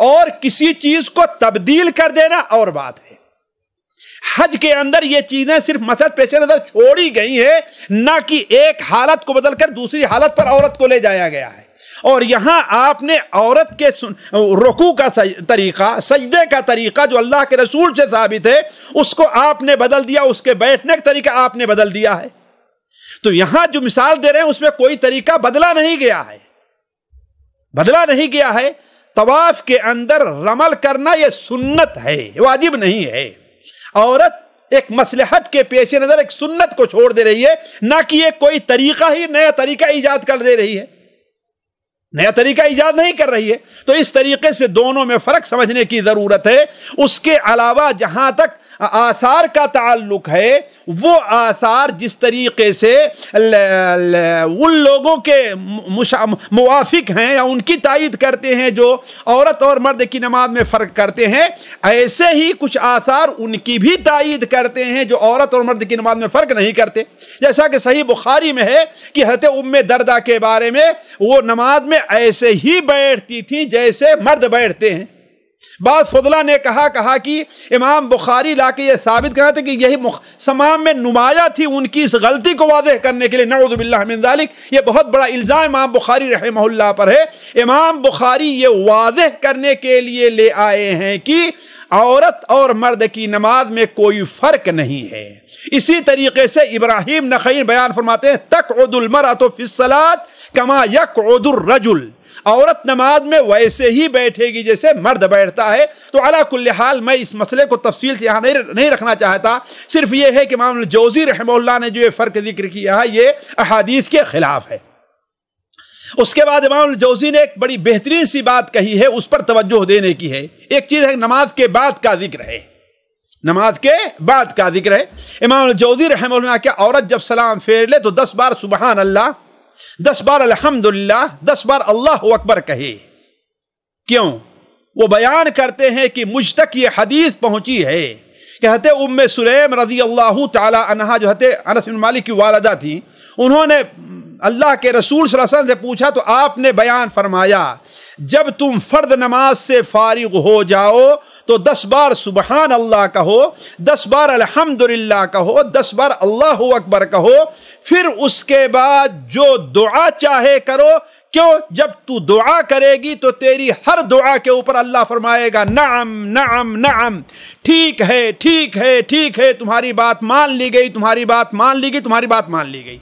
اور کسی چیز کو تبدیل کر دینا اور بات ہے. حج کے اندر یہ چیزیں صرف مصلحت پیش نظر چھوڑی گئی ہیں، نہ کہ ایک حالت کو بدل کر دوسری حالت پر عورت کو لے جایا گیا ہے. اور یہاں آپ نے عورت کے رکوع کا طریقہ، سجدے کا طریقہ جو اللہ کے رسول سے ثابت ہے، اس کو آپ نے بدل دیا، اس کے بیٹھنے کا طریقہ آپ نے بدل دیا ہے. تو یہاں جو مثال دے رہے ہیں اس میں کوئی طریقہ بدلا نہیں گیا ہے، بدلا نہیں گیا ہے۔ طواف کے اندر رمل کرنا یہ سنت ہے، واجب نہیں ہے۔ عورت ایک مصلحت کے پیش نظر ایک سنت کو چھوڑ دے رہی ہے، نہ کہ یہ کوئی طریقہ ہی نیا طریقہ ایجاد کر دے رہی ہے، نیا طریقہ ایجاد نہیں کر رہی ہے۔ تو اس طریقے سے دونوں میں فرق سمجھنے کی ضرورت ہے۔ اس کے علاوہ جہاں تک آثار کا تعلق ہے، وہ آثار جس طریقے سے ان لوگوں کے موافق ہیں یا ان کی تائید کرتے ہیں جو عورت اور مرد کی نماز میں فرق کرتے ہیں، ایسے ہی کچھ آثار ان کی بھی تائید کرتے ہیں جو عورت اور مرد کی نماز میں فرق نہیں کرتے۔ جیسا کہ صحیح بخاری میں ہے کہ حضرت ام دردہ کے بارے میں وہ نماز میں ایسے ہی بیٹھتی تھی جیسے مرد بیٹھتے ہیں۔ بعض فضلہ نے کہا کہ امام بخاری لا کے یہ ثابت کرنا تھا کہ یہی سمام میں نمایاں تھی ان کی اس غلطی کو واضح کرنے کے لیے، نعوذ باللہ من ذالک۔ یہ بہت بڑا الزام امام بخاری رحمہ اللہ پر ہے۔ امام بخاری یہ واضح کرنے کے لیے لے آئے ہیں کہ عورت اور مرد کی نماز میں کوئی فرق نہیں ہے۔ اسی طریقے سے ابراہیم نخعی بیان فرماتے ہیں تقعد المرأة فی الصلاة کما یقعد الرجل، عورت نماز میں ویسے ہی بیٹھے گی جیسے مرد بیٹھتا ہے۔ تو علی کل حال میں اس مسئلے کو تفصیل سے یہاں نہیں رکھنا چاہتا، صرف یہ ہے کہ امام الجوزی رحمہ اللہ نے جو یہ فرق ذکر کیا ہے یہ احادیث کے خلاف ہے۔ اس کے بعد امام الجوزی نے ایک بڑی بہترین سی بات کہی ہے، اس پر توجہ دینے کی ہے۔ ایک چیز ہے نماز کے بعد کا ذکر ہے، نماز کے بعد کا ذکر ہے۔ امام الجوزی رحمہ اللہ کہ عورت جب سلام پھیر لے تو 10 بار سبحان اللہ، 10 بار الحمدللہ، 10 بار اللہ اکبر کہے۔ کیوں؟ وہ بیان کرتے ہیں کہ مجھ تک یہ حدیث پہنچی ہے کہ حضرت ام سلیم رضی اللہ تعالی عنہا جو حضرت انس بن مالک کی والدہ تھی، انہوں نے اللہ کے رسول صلی اللہ علیہ وسلم سے پوچھا تو آپ نے بیان فرمایا جب تم فرض نماز سے فارغ ہو جاؤ تو 10 بار سبحان اللہ کہو، 10 بار الحمدللہ کہو، 10 بار اللہ اکبر کہو، پھر اس کے بعد جو دعا چاہے کرو۔ کیوں؟ جب تو دعا کرے گی تو تیری ہر دعا کے اوپر اللہ فرمائے گا نعم نعم نعم، ٹھیک ہے ٹھیک ہے ٹھیک ہے، تمہاری بات مان لی گئی، تمہاری بات مان لی گئی، تمہاری بات مان لی گئی۔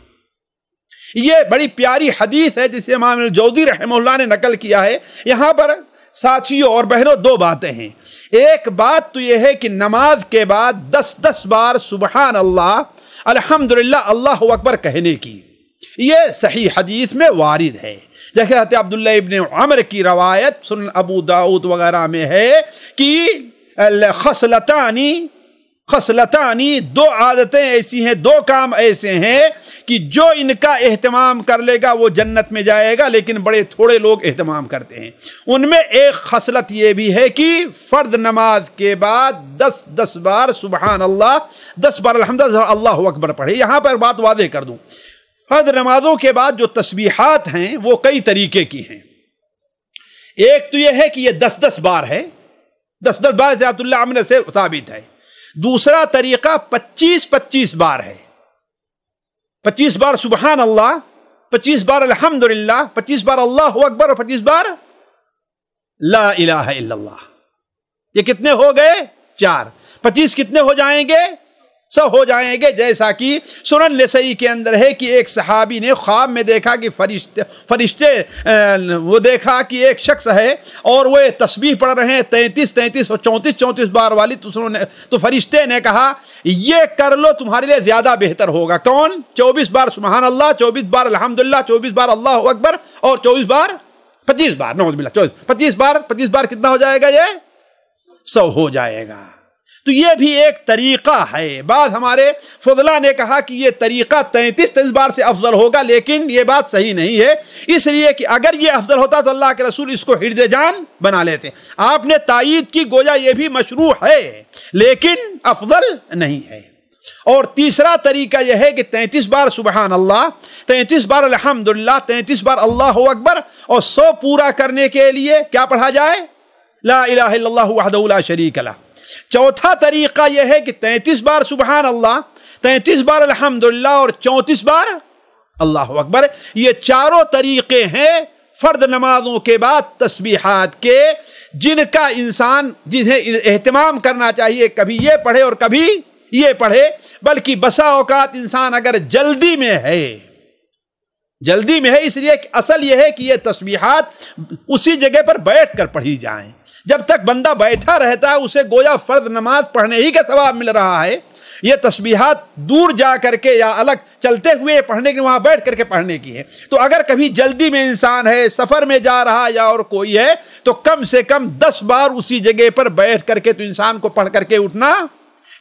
یہ بڑی پیاری حدیث ہے جسے امام الجوزی رحمہ اللہ نے نقل کیا ہے۔ یہاں پر ساتھیوں اور بہنوں 2 باتیں ہیں۔ ایک بات تو یہ ہے کہ نماز کے بعد 10 بار سبحان اللہ، الحمدللہ، اللہ اکبر کہنے کی یہ صحیح حدیث میں وارد ہے۔ جیسے حضرت عبداللہ ابن عمر کی روایت سنن ابو داؤد وغیرہ میں ہے کہ خصلتانی 2 عادتیں ایسی ہیں، 2 کام ایسے ہیں کہ جو ان کا اہتمام کر لے گا وہ جنت میں جائے گا، لیکن بڑے تھوڑے لوگ اہتمام کرتے ہیں۔ ان میں ایک خصلت یہ بھی ہے کہ فرض نماز کے بعد 10 بار سبحان اللہ، 10 بار الحمدللہ، اللہ اکبر پڑھے۔ یہاں پر بات واضح کر دوں، فرض نمازوں کے بعد جو تسبیحات ہیں وہ کئی طریقے کی ہیں۔ ایک تو یہ ہے کہ یہ 10 بار ہے، 10 بار سے عبداللہ عمر سے ثابت ہے۔ دوسرا طریقہ 25 بار ہے، 25 بار سبحان اللہ، 25 بار الحمدللہ، 25 بار اللہ اکبر اور 25 بار لا الہ الا اللہ۔ یہ کتنے ہو گئے؟ 4۔ 25 کتنے ہو جائیں گے؟ 100 ہو جائیں گے۔ جیسا کہ سنن نسائی کے اندر ہے کہ ایک صحابی نے خواب میں دیکھا کہ فرشتے وہ دیکھا کہ ایک شخص ہے اور وہ تسبیح پڑھ رہے ہیں 33 اور 34 بار والی، تو فرشتے نے کہا یہ کر لو، تمہارے لیے زیادہ بہتر ہوگا۔ کون؟ 24 بار سبحان اللہ، 24 بار الحمدللہ، 24 بار اللہ اکبر اور 25 بار نعوذ باللہ 25 بار کتنا ہو جائے گا؟ یہ 100 ہو جائے گا۔ تو یہ بھی ایک طریقہ ہے۔ بعض ہمارے فضلہ نے کہا کہ یہ طریقہ 33 بار سے افضل ہوگا، لیکن یہ بات صحیح نہیں ہے، اس لیے کہ اگر یہ افضل ہوتا تو اللہ کے رسول اس کو حرز جان بنا لیتے۔ آپ نے تائید کی، گویا یہ بھی مشروع ہے لیکن افضل نہیں ہے۔ اور تیسرا طریقہ یہ ہے کہ 33 بار سبحان اللہ، 33 بار الحمدللہ، 33 بار اللہ اکبر، اور 100 پورا کرنے کے لیے کیا پڑھا جائے؟ لا الہ الا اللہ وحدہ لا شریک لہ۔ چوتھا طریقہ یہ ہے کہ 33 بار سبحان اللہ، 33 بار الحمدللہ اور 34 بار اللہ اکبر۔ یہ چاروں طریقے ہیں فرض نمازوں کے بعد تسبیحات کے، جن کا انسان جنہیں اہتمام کرنا چاہیے، کبھی یہ پڑھے اور کبھی یہ پڑھے، بلکہ بسا اوقات انسان اگر جلدی میں ہے، اس لیے اصل یہ ہے کہ یہ تسبیحات اسی جگہ پر بیٹھ کر پڑھی جائیں۔ جب تک بندہ بیٹھا رہتا ہے اسے گویا فرض نماز پڑھنے ہی کا ثواب مل رہا ہے۔ یہ تسبیحات دور جا کر کے یا الگ چلتے ہوئے پڑھنے کی، وہاں بیٹھ کر کے پڑھنے کی ہے۔ تو اگر کبھی جلدی میں انسان ہے، سفر میں جا رہا یا اور کوئی ہے، تو کم سے کم 10 بار اسی جگہ پر بیٹھ کر کے تو انسان کو پڑھ کر کے اٹھنا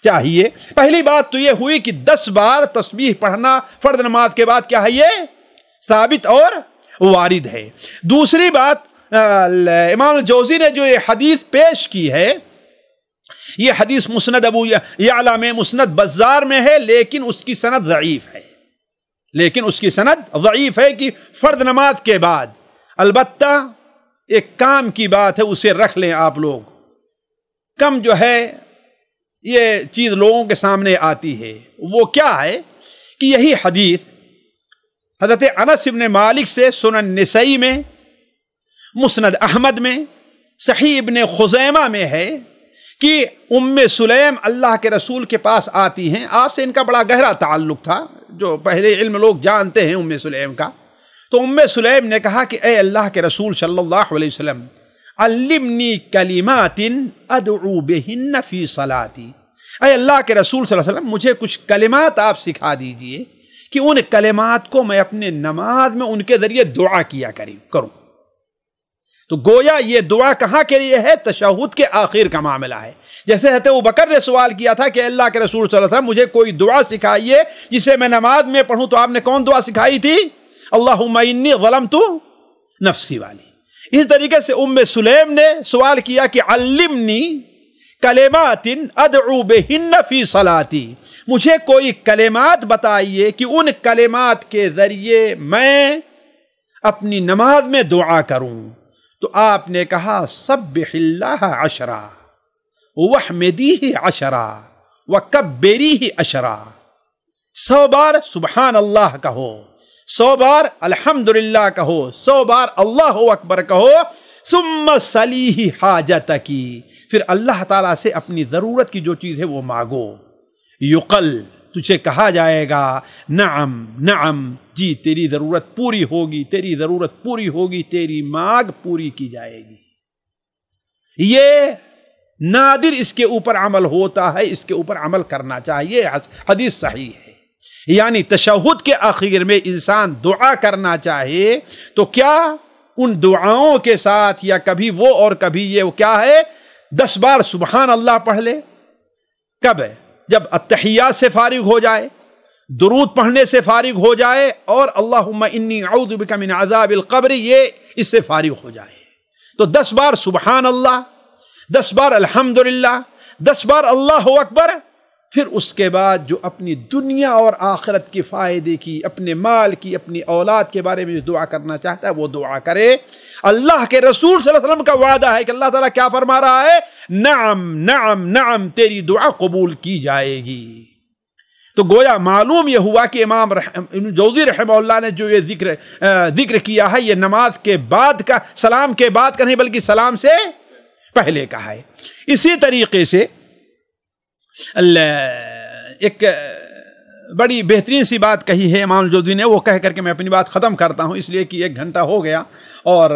چاہیے۔ پہلی بات تو یہ ہوئی کہ 10 بار تسبیح پڑھنا فرض نماز کے بعد کیا ہے، یہ ثابت اور وارد ہے۔ دوسری بات، امام الجوزی نے جو یہ حدیث پیش کی ہے، یہ حدیث مسند ابو یعلا میں، مسند بزار میں ہے، لیکن اس کی سند ضعیف ہے کہ فرض نماز کے بعد، البتہ ایک کام کی بات ہے، اسے رکھ لیں آپ لوگ۔ کم جو ہے یہ چیز لوگوں کے سامنے آتی ہے، وہ کیا ہے کہ یہی حدیث حضرت انس بن مالک سے سنن نسائی میں، مسند احمد میں، صحیح ابن خزیمہ میں ہے کہ ام سلیم اللہ کے رسول کے پاس آتی ہیں۔ آپ سے ان کا بڑا گہرا تعلق تھا، جو پہلے علم لوگ جانتے ہیں ام سلیم کا۔ تو ام سلیم نے کہا کہ اے اللہ کے رسول صلی اللہ علیہ وسلم، علمنی کلمات ادعو بہن فی صلاتی، اے اللہ کے رسول صلی اللہ علیہ وسلم مجھے کچھ کلمات آپ سکھا دیجئے کہ ان کلمات کو میں اپنے نماز میں ان کے ذریعے دعا کیا کروں۔ تو گویا یہ دعا کہاں کے لیے ہے؟ تشہد کے آخر کا معاملہ ہے۔ جیسے حضرت ابوبکر نے سوال کیا تھا کہ اللہ کے رسول صلی اللہ علیہ وسلم مجھے کوئی دعا سکھائیے جسے میں نماز میں پڑھوں، تو آپ نے کون دعا سکھائی تھی؟ اللہم انی ظلمت نفسی والی۔ اس طریقے سے ام سلیم نے سوال کیا کہ علمنی کلمات ادعو بہن فی صلاتی، مجھے کوئی کلمات بتائیے کہ ان کلمات کے ذریعے میں اپنی نماز میں دعا کروں۔ تو آپ نے کہا سبح اللہ 10 واحمدیہ 10 وکبریہ 10، 100 بار سبحان اللہ کہو، 100 بار الحمدللہ کہو، 100 بار اللہ اکبر کہو، ثم سلیہ حاجتکی، پھر اللہ تعالیٰ سے اپنی ضرورت کی جو چیز ہے وہ مانگو۔ یقل، تجھے کہا جائے گا نعم نعم، جی تیری ضرورت پوری ہوگی، تیری ضرورت پوری ہوگی، تیری مانگ پوری کی جائے گی۔ یہ نادر اس کے اوپر عمل ہوتا ہے، اس کے اوپر عمل کرنا چاہیے، حدیث صحیح ہے۔ یعنی تشہد کے آخر میں انسان دعا کرنا چاہے تو کیا ان دعاؤں کے ساتھ یا کبھی وہ اور کبھی یہ، وہ کیا ہے، 10 بار سبحان اللہ پڑھ لے۔ کب ہے؟ جب اتحیات سے فارغ ہو جائے، درود پڑھنے سے فارغ ہو جائے، اور اللہم انی اعوذ بک من عذاب القبر، یہ اس سے فارغ ہو جائے تو 10 بار سبحان اللہ، 10 بار الحمدللہ، 10 بار اللہ اکبر، پھر اس کے بعد جو اپنی دنیا اور آخرت کی فائدے کی، اپنے مال کی، اپنی اولاد کے بارے میں جو دعا کرنا چاہتا ہے وہ دعا کرے۔ اللہ کے رسول صلی اللہ علیہ وسلم کا وعدہ ہے کہ اللہ تعالیٰ کیا فرما رہا ہے، نعم نعم نعم، تیری دعا قبول کی جائے گی۔ تو گویا معلوم یہ ہوا کہ امام ابن جوزی رحمہ اللہ نے جو یہ ذکر کیا ہے، یہ نماز کے بعد کا، سلام کے بعد کا نہیں بلکہ سلام سے پہلے کا ہے۔ اسی طریقے سے ایک بڑی بہترین سی بات کہی ہے امام الجوزی نے، وہ کہہ کر کے میں اپنی بات ختم کرتا ہوں، اس لیے کہ 1 گھنٹہ ہو گیا اور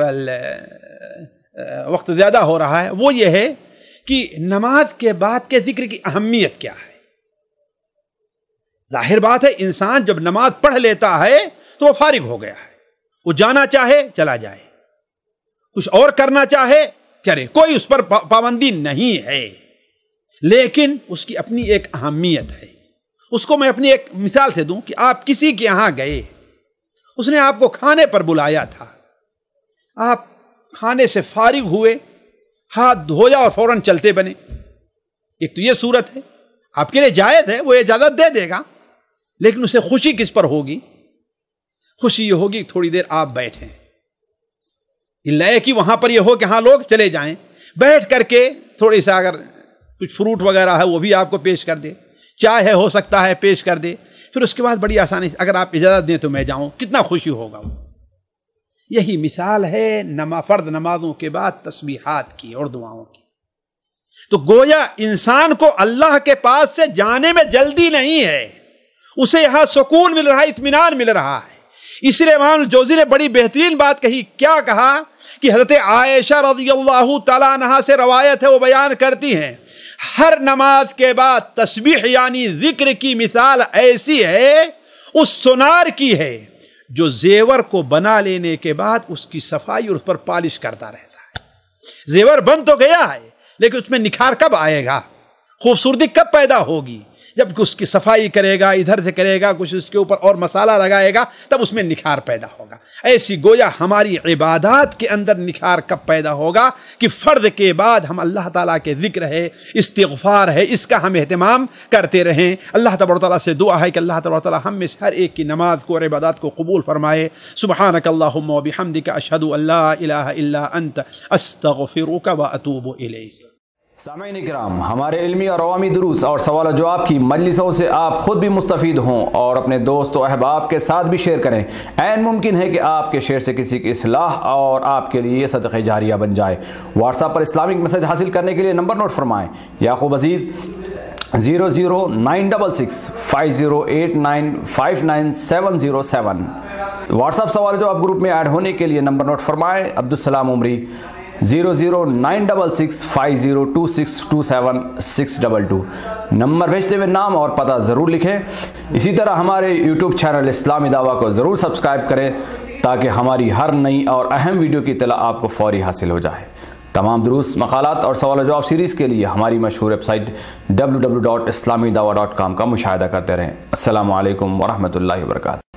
وقت زیادہ ہو رہا ہے۔ وہ یہ ہے کہ نماز کے بعد کے ذکر کی اہمیت کیا ہے۔ ظاہر بات ہے انسان جب نماز پڑھ لیتا ہے تو وہ فارغ ہو گیا ہے، وہ جانا چاہے چلا جائے، کچھ اور کرنا چاہے کرے، کوئی اس پر پابندی نہیں ہے، لیکن اس کی اپنی ایک اہمیت ہے۔ اس کو میں اپنی ایک مثال سے دوں کہ آپ کسی کے یہاں گئے، اس نے آپ کو کھانے پر بلایا تھا، آپ کھانے سے فارغ ہوئے، ہاتھ دھویا اور فوراً چلتے بنے، ایک تو یہ صورت ہے، آپ کے لیے جائز ہے، وہ اجازت دے دے گا، لیکن اسے خوشی کس پر ہوگی؟ خوشی یہ ہوگی تھوڑی دیر آپ بیٹھیں، اللہ کہ وہاں پر یہ ہو کہ ہاں لوگ چلے جائیں، بیٹھ کر کے تھوڑی سا اگر کچھ فروٹ وغیرہ ہے وہ بھی آپ کو پیش کر دے، چائے ہے ہو سکتا ہے پیش کر دے، پھر اس کے بعد بڑی آسانی سے اگر آپ اجازت دیں تو میں جاؤں، کتنا خوشی ہوگا وہ۔ یہی مثال ہے فرض نمازوں کے بعد تسبیحات کی اور دعاؤں کی۔ تو گویا انسان کو اللہ کے پاس سے جانے میں جلدی نہیں ہے، اسے یہاں سکون مل رہا ہے، اطمینان مل رہا ہے۔ اس لیے امام الجوزی نے بڑی بہترین بات کہی، کیا کہا کہ حضرت عائشہ رضی اللہ تعالیٰ عنہا سے روایت ہے، وہ بیان کرتی ہیں ہر نماز کے بعد تسبیح یعنی ذکر کی مثال ایسی ہے اس سونار کی ہے جو زیور کو بنا لینے کے بعد اس کی صفائی اور اس پر پالش کرتا رہتا ہے۔ زیور بن تو گیا ہے لیکن اس میں نکھار کب آئے گا، خوبصورتی کب پیدا ہوگی؟ جب اس کی صفائی کرے گا، ادھر سے کرے گا، کچھ اس کے اوپر اور مسالہ لگائے گا، تب اس میں نکھار پیدا ہوگا۔ ایسی گویا ہماری عبادات کے اندر نکھار کب پیدا ہوگا کہ فرض کے بعد ہم اللہ تعالیٰ کے ذکر ہے، استغفار ہے، اس کا ہم اہتمام کرتے رہیں۔ اللہ تبارک و تعالیٰ سے دعا ہے کہ اللہ تبارک و تعالیٰ ہم میں سے ہر ایک کی نماز کو اور عبادات کو قبول فرمائے۔ سبحانک اللہم و بحمدک، اشہد ان لا الہ الا انت، استغفرک و اتوب الیک۔ سامعین اکرام، ہمارے علمی اور عوامی دروس اور سوال و جواب کی مجلسوں سے آپ خود بھی مستفید ہوں اور اپنے دوست و احباب کے ساتھ بھی شیئر کریں۔ عین ممکن ہے کہ آپ کے شیئر سے کسی کی اصلاح اور آپ کے لیے صدقہ جاریہ بن جائے۔ واٹس ایپ پر اسلامک میسج حاصل کرنے کے لیے نمبر نوٹ فرمائیں: یعقوب عزیز 009665089595707۔ واٹس ایپ سوال جواب گروپ میں ایڈ ہونے کے لیے نمبر نوٹ فرمائیں: عبدالسلام عمری 0096650262762۔ نمبر بھیجتے ہوئے نام اور پتہ ضرور لکھیں۔ اسی طرح ہمارے یوٹیوب چینل اسلامی دعویٰ کو ضرور سبسکرائب کریں تاکہ ہماری ہر نئی اور اہم ویڈیو کی اطلاع آپ کو فوری حاصل ہو جائے۔ تمام دروس، مقالات اور سوال و جواب سیریز کے لیے ہماری مشہور ویب سائٹ www.islamidawah.com کا مشاہدہ کرتے رہیں۔ السلام علیکم ورحمۃ اللہ وبرکاتہ۔